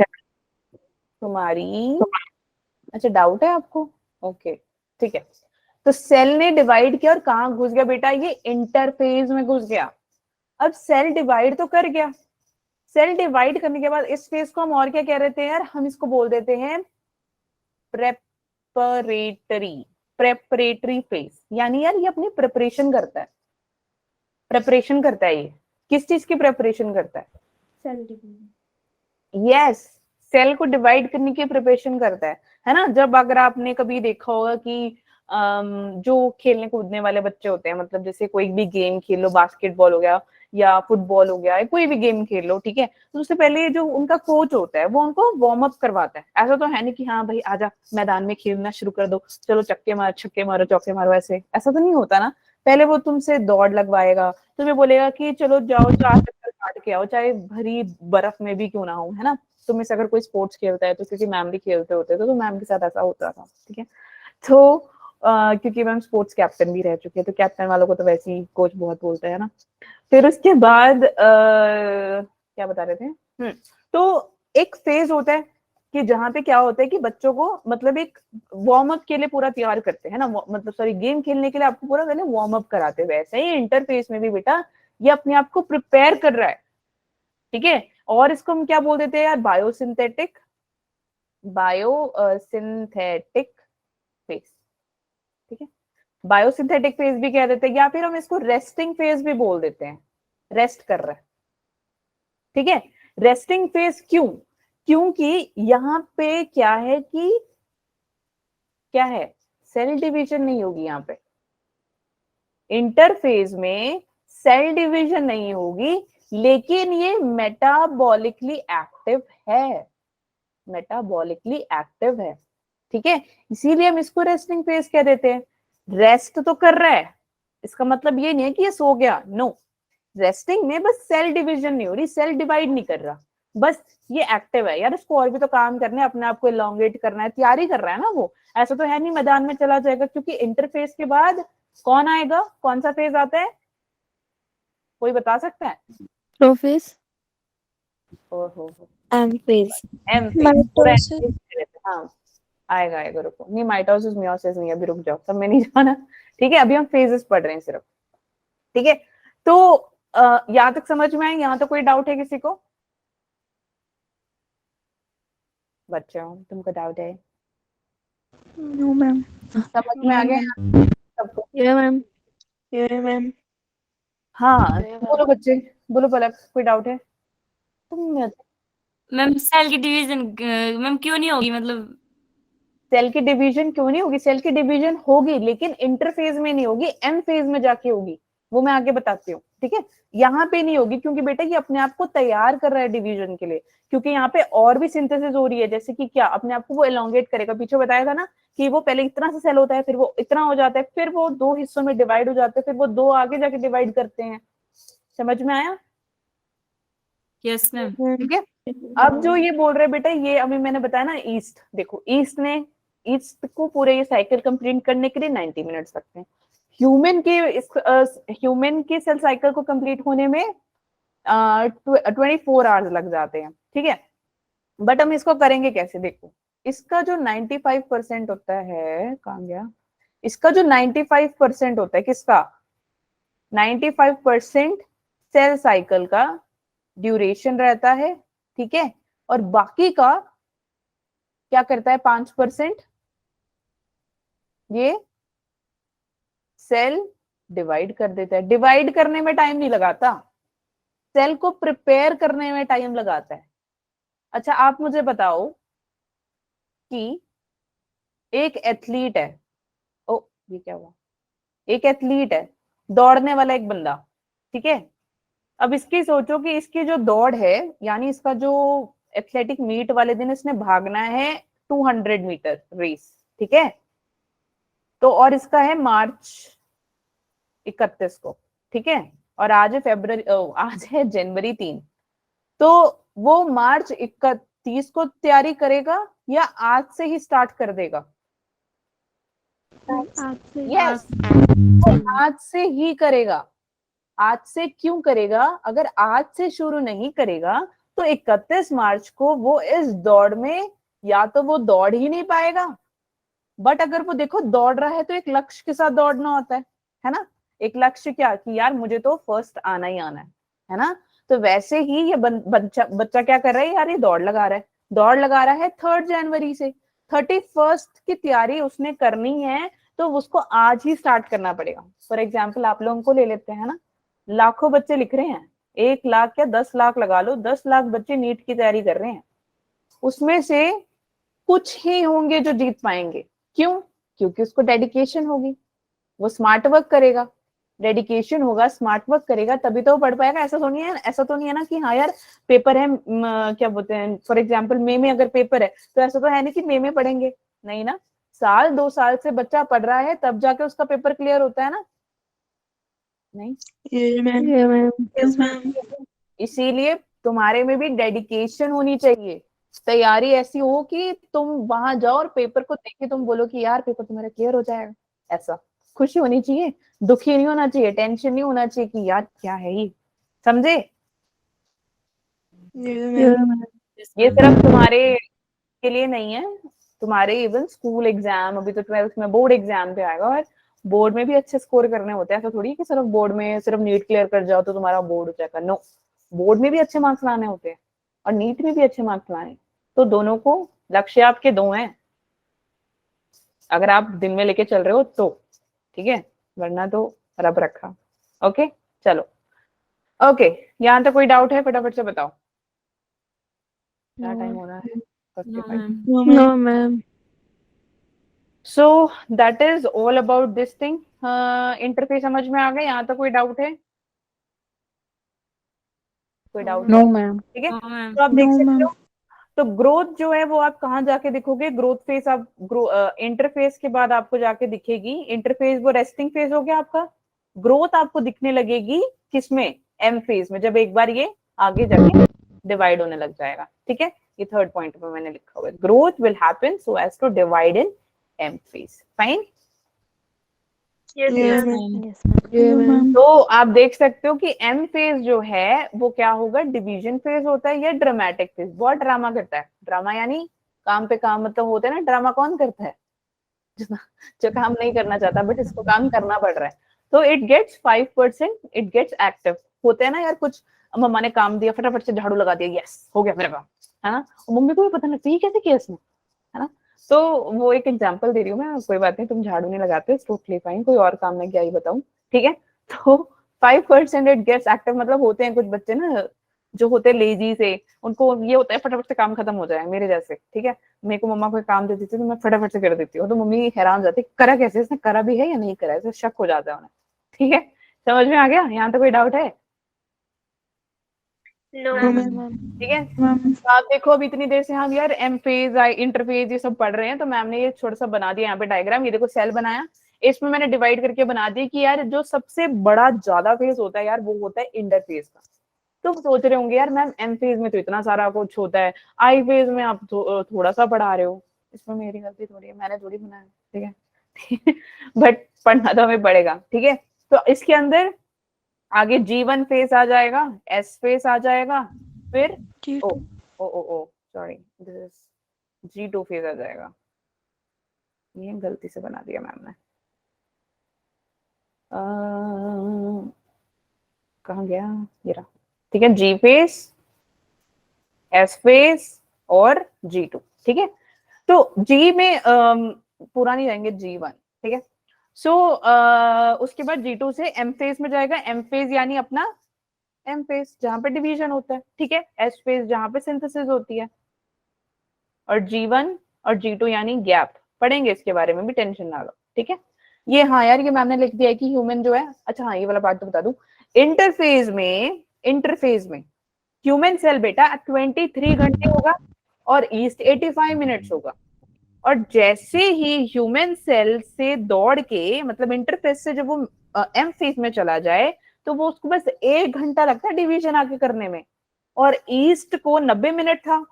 कुमारी, अच्छा डाउट है आपको? ओके, ठीक है। तो सेल ने डिवाइड किया और कहाँ घुस गया बेटा? ये इंटरफेस में घुस गया। अब सेल डिवाइड तो कर गया, सेल डिवाइड करने के बाद इस फेज को हम और क्या कह रहे थे यार? हम इसको बोल देते हैं प्रेपरेटरी फेज। यानी यार ये अपनी प्रिपरेशन करता है, प्रिपरेशन करता है। ये किस चीज की प्रिपरेशन करता है? Cell division. यस, सेल को डिवाइड करने की प्रिपरेशन करता है ना। जब अगर आपने कभी देखा होगा कि जो खेलने कूदने वाले बच्चे होते हैं, मतलब जैसे कोई भी गेम खेल लो, बास्केटबॉल हो गया या फुटबॉल हो गया, कोई भी गेम खेल लो, ठीक है, तो उससे पहले जो उनका कोच होता है वो उनको वार्म अप करवाता है। ऐसा तो है नहीं कि हाँ भाई आजा मैदान में खेलना शुरू कर दो, चलो चक्के मारो, छक्के मारो, चौके मारो, ऐसा तो नहीं होता ना। पहले वो तुमसे दौड़ लगवाएगा, तुम्हें बोलेगा कि चलो जाओ 4 चक्कर काट के आओ, चाहे भरी बर्फ में भी क्यों ना हो, है ना। तुम में से अगर कोई स्पोर्ट्स खेलता है तो, क्योंकि मैम भी खेलते होते तो मैम के साथ ऐसा होता था, ठीक है। तो क्योंकि मैम स्पोर्ट्स कैप्टन भी रह चुके हैं, तो कैप्टन वालों को तो वैसे ही कोच बहुत बोलता है ना। फिर उसके बाद क्या बता रहे थे? तो एक फेज होता है कि जहाँ पे क्या होता है कि बच्चों को मतलब एक वार्म अप के लिए पूरा तैयार करते हैं ना, मतलब सॉरी, गेम खेलने के लिए आपको पूरा पहले वार्म अप कराते हैं। वैसे ही इंटरफेस में भी बेटा ये अपने आप को प्रिपेयर कर रहा है, ठीक है। और इसको हम क्या बोल देते हैं यार? बायोसिंथेटिक फेज, ठीक है, बायोसिंथेटिक फेज भी कह देते हैं, या फिर हम इसको रेस्टिंग फेज भी बोल देते हैं, रेस्ट कर रहा है। ठीक है, रेस्टिंग फेज क्यों? क्योंकि यहाँ पे क्या है कि क्या है, सेल डिवीजन नहीं होगी यहाँ पे, इंटरफेज में सेल डिवीजन नहीं होगी, लेकिन ये मेटाबॉलिकली एक्टिव है, मेटाबॉलिकली एक्टिव है। ठीक है, इसीलिए हम इसको रेस्टिंग फेज कह देते हैं। रेस्ट तो कर रहा है, इसका मतलब ये नहीं है कि ये सो गया, नो। रेस्टिंग में बस सेल डिवीजन नहीं हो रही, सेल डिवाइड नहीं कर रहा, बस ये एक्टिव है। यार इसको और भी तो काम करने, अपने आप को एलोंगेट करना है, तैयारी कर रहा है ना वो, ऐसा तो है नहीं मैदान में चला जाएगा। क्योंकि इंटरफेस के बाद कौन आएगा, कौन सा फेज आता है, कोई बता सकता है? प्रोफेज, ओहो, एम फेज, एम फेज, पूरा हाँ आएगा आएगा, रुको, नहीं माइटोसिस मियोसिस नहीं, अभी रुक जाओ, सब में नहीं जाना। ठीक है, अभी हम फेजेस पढ़ रहे हैं सिर्फ। ठीक है, तो यहाँ तक समझ में आए? यहाँ तो कोई डाउट है किसी को? बच्चों तुमको डाउट है? No ma'am. समझ में आ गया सबको? ये मैम। ये मैम। हाँ बोलो बच्चे, बोलो पलक, कोई डाउट है? तुम मैम सेल की डिवीजन मैम क्यों नहीं होगी, मतलब सेल की डिवीजन क्यों नहीं होगी? सेल की डिवीजन होगी, लेकिन इंटरफेज में नहीं होगी, एम फेज में जाके होगी, वो मैं आगे बताती हूँ। ठीक है, यहाँ पे नहीं होगी, क्योंकि बेटा ये अपने आप को तैयार कर रहा है डिवीजन के लिए, क्योंकि यहाँ पे और भी सिंथेसिस हो रही है। जैसे कि क्या, अपने आप को वो एलोंगेट करेगा, पीछे बताया था ना कि वो पहले इतना सा सेल होता है, फिर वो इतना हो जाता है, फिर वो दो हिस्सों में डिवाइड हो जाते हैं, फिर वो दो आगे जाके डिवाइड करते हैं। समझ में आया? Yes ma'am. ठीक है, अब जो ये बोल रहे बेटा, ये अभी मैंने बताया ना ईस्ट, देखो ईस्ट को पूरे ये साइकिल कंप्लीट करने के लिए 90 मिनट्स लगते हैं। ह्यूमन के सेल साइकिल को कंप्लीट होने में 24 आवर्स लग जाते हैं। ठीक है, बट हम इसको करेंगे कैसे? देखो, इसका जो 95% होता है, कहाँ गया, इसका जो 95% होता है, किसका 95% सेल साइकिल का ड्यूरेशन रहता है। ठीक है, और बाकी का क्या करता है 5%, ये सेल डिवाइड कर देता है। डिवाइड करने में टाइम नहीं लगाता, सेल को प्रिपेयर करने में टाइम लगाता है। अच्छा आप मुझे बताओ कि एक एथलीट है, ओ ये क्या हुआ, एक एथलीट है, दौड़ने वाला एक बंदा। ठीक है, अब इसकी सोचो कि इसकी जो दौड़ है, यानी इसका जो एथलेटिक मीट वाले दिन इसने भागना है 200 मीटर रेस। ठीक है, तो और इसका है मार्च 31 को। ठीक है, और आज है आज है जनवरी 3, तो वो मार्च 31 को तैयारी करेगा या आज से ही स्टार्ट कर देगा? यस, आज से ही करेगा। आज से क्यों करेगा? अगर आज से शुरू नहीं करेगा तो 31 मार्च को वो इस दौड़ में या तो वो दौड़ ही नहीं पाएगा, बट अगर वो देखो दौड़ रहा है तो एक लक्ष्य के साथ दौड़ना होता है ना, एक लक्ष्य क्या कि यार मुझे तो फर्स्ट आना ही आना है ना। तो वैसे ही ये बच्चा क्या कर रहा है यार, ये दौड़ लगा रहा है 3 जनवरी से 31 की तैयारी उसने करनी है, तो उसको आज ही स्टार्ट करना पड़ेगा। फॉर एग्जाम्पल आप लोगों को ले लेते हैं ना, लाखों बच्चे लिख रहे हैं, 1 लाख या 10 लाख लगा लो, 10 लाख बच्चे नीट की तैयारी कर रहे हैं, उसमें से कुछ ही होंगे जो जीत पाएंगे। क्यों? क्योंकि उसको डेडिकेशन होगी, वो स्मार्ट वर्क करेगा, डेडिकेशन होगा, स्मार्ट वर्क करेगा, तभी तो वो पढ़ पाएगा। ऐसा तो नहीं है ना कि हाँ यार पेपर है, क्या बोलते हैं, फॉर एग्जाम्पल मई में अगर पेपर है तो ऐसा तो है नहीं कि मई में पढ़ेंगे, नहीं ना, 2 साल से बच्चा पढ़ रहा है तब जाके उसका पेपर क्लियर होता है ना, नहीं? ये मैम। Yes ma'am. इसीलिए तुम्हारे में भी डेडिकेशन होनी चाहिए, तैयारी ऐसी हो कि तुम वहां जाओ और पेपर को देख के तुम बोलो कि यार पेपर तुम्हारा क्लियर हो जाएगा। ऐसा खुशी होनी चाहिए, दुखी नहीं होना चाहिए, टेंशन नहीं होना चाहिए कि यार क्या है ये, समझे? ये सिर्फ तुम्हारे के लिए नहीं है, तुम्हारे इवन स्कूल एग्जाम, अभी तो 12th में बोर्ड एग्जाम पे आएगा, और बोर्ड में भी अच्छे स्कोर करने होते हैं। ऐसा थोड़ी कि सिर्फ बोर्ड में सिर्फ नीट क्लियर कर जाओ तो तुम्हारा बोर्ड हो जाएगा, नो, बोर्ड में भी अच्छे मार्क्स लाने होते हैं और नीट में भी अच्छे मार्क्स लाने। तो दोनों को लक्ष्य आपके 2 हैं, अगर आप दिन में लेके चल रहे हो तो। ठीक है, वरना तो रब रखा। ओके चलो, ओके यहाँ तक कोई डाउट है? फटाफट से बताओ, क्या टाइम हो रहा है? 55। No, No, ma'am. ma'am. So that is all about this thing. Interface समझ में आ गया? यहाँ तक कोई डाउट है? कोई डाउट No, है? ma'am. ठीक है, No, ma'am. तो आप देख No, सकते ma'am. हो। तो ग्रोथ जो है वो आप कहाँ जाके दिखोगे? ग्रोथ फेज आप इंटरफेस के बाद आपको जाके दिखेगी। इंटरफेस वो रेस्टिंग फेज हो गया आपका। ग्रोथ आपको दिखने लगेगी किसमें? एम फेज में, जब एक बार ये आगे जाके डिवाइड होने लग जाएगा। ठीक है, ये थर्ड पॉइंट में मैंने लिखा हुआ है, growth will happen so as to divide in M phase. Fine. Yes, Yeah, ma'am. ma'am. Yes, ma'am. Yeah, ma'am. तो आप देख सकते हो कि एम फेज जो है वो क्या होगा? डिवीजन फेज होता है या ड्रामेटिक फेज। बहुत ड्रामा करता है। ड्रामा यानी काम पे काम, मतलब होता है ना, ड्रामा कौन करता है? जो काम नहीं करना चाहता बट इसको काम करना पड़ रहा है। तो it gets 5%, it gets active. होते हैं ना यार कुछ, मम्मा ने काम दिया, फटाफट से झाड़ू लगा दिया, यस हो गया मेरा काम, है ना। मम्मी को भी पता नहीं ये कैसे किया इसने, है ना। तो वो एक एग्जांपल दे रही हूँ मैं, कोई बात नहीं, तुम झाड़ू नहीं लगाते, टोटली फाइन, कोई और काम में क्या ही बताऊं। ठीक है, तो 5% इट गेट्स एक्टिव, मतलब होते हैं कुछ बच्चे ना जो होते हैं लेजी से, उनको ये होता है फटाफट से काम खत्म हो जाए, मेरे जैसे। ठीक है, मेरे को मम्मा कोई काम देती थी तो मैं फटाफट से कर देती हूँ, तो मम्मी हैरान हो जाती, करा कैसे, इसने करा भी है या नहीं करा, ऐसे शक हो जाता है उन्हें। ठीक है, समझ में आ गया? यहाँ तो कोई डाउट है? No, No, ma'am. ma'am. ठीक है, Ma'am. तो आप देखो अभी इतनी देर से हम यार एम फेज, इंटरफेज ये सब पढ़ रहे हैं, तो मैम ने ये छोटा सा बना दिया यहाँ पे डायग्राम। ये देखो सेल बनाया, इसमें मैंने डिवाइड करके बना दिया कि यार जो सबसे बड़ा ज्यादा फेज होता है यार वो होता है इंटरफेज का। तो सोच रहे होंगे यार मैम एम फेज में तो इतना सारा कुछ होता है, आई फेज में आप थोड़ा सा पढ़ा रहे हो। इसमें मेरी गलती थोड़ी है, मैंने थोड़ी बनाया। ठीक है बट पढ़ना तो हमें पड़ेगा। ठीक है, तो इसके अंदर आगे G1 फेज आ जाएगा, S फेज आ जाएगा, फिर oh oh oh oh sorry this is G2 phase आ जाएगा। ये गलती से बना दिया मैम ने। कहाँ गया ये रहा। ठीक है, G फेज, S फेज और G2। ठीक है, तो G में पूरा नहीं जाएंगे, G1। ठीक है, सो उसके बाद G2 से M फेज में जाएगा। M फेज यानी अपना एम फेज जहां पे डिवीजन होता है। ठीक है, एस फेज जहां पे सिंथेसिस होती है, और G1 और G2 यानी गैप। पढ़ेंगे इसके बारे में भी, टेंशन ना लो। ठीक है, ये हाँ यार ये मैंने लिख दिया है कि ह्यूमन जो है, अच्छा हाँ ये वाला पार्ट तो बता दूं, इंटरफेज में ह्यूमन सेल बेटा 23 घंटे होगा और ईस्ट 85 मिनट्स होगा। और जैसे ही ह्यूमन सेल से दौड़ के, मतलब इंटरफेस से जब वो एम फेज में चला जाए, तो वो उसको बस 1 घंटा लगता है डिवीजन आके करने में। और ईस्ट को 90 मिनट था,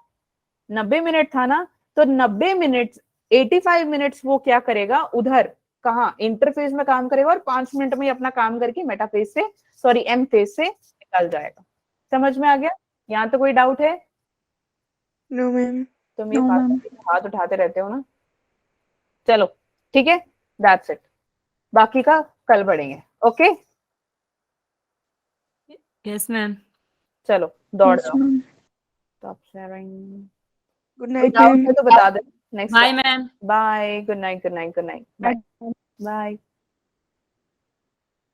90 मिनट था ना, तो 90 मिनट 85 मिनट्स वो क्या करेगा उधर, कहाँ, इंटरफेस में काम करेगा, और 5 मिनट में ही अपना काम करके मेटाफेज से, सॉरी एम फेज से निकल जाएगा। समझ में आ गया? यहाँ तो कोई डाउट है? No, ma'am. तुम ये No, बात ma'am. हाथ उठाते रहते हो ना। चलो ठीक है, दैट्स इट, बाकी का कल पढ़ेंगे। Okay Yes, ma'am. चलो दौड़ Yes, जाओ। ma'am. Stop sharing. Good कोई night, डाउट ma'am. है तो बता दे। Next Bye, ma'am. Bye, good night, good night, good night, bye bye.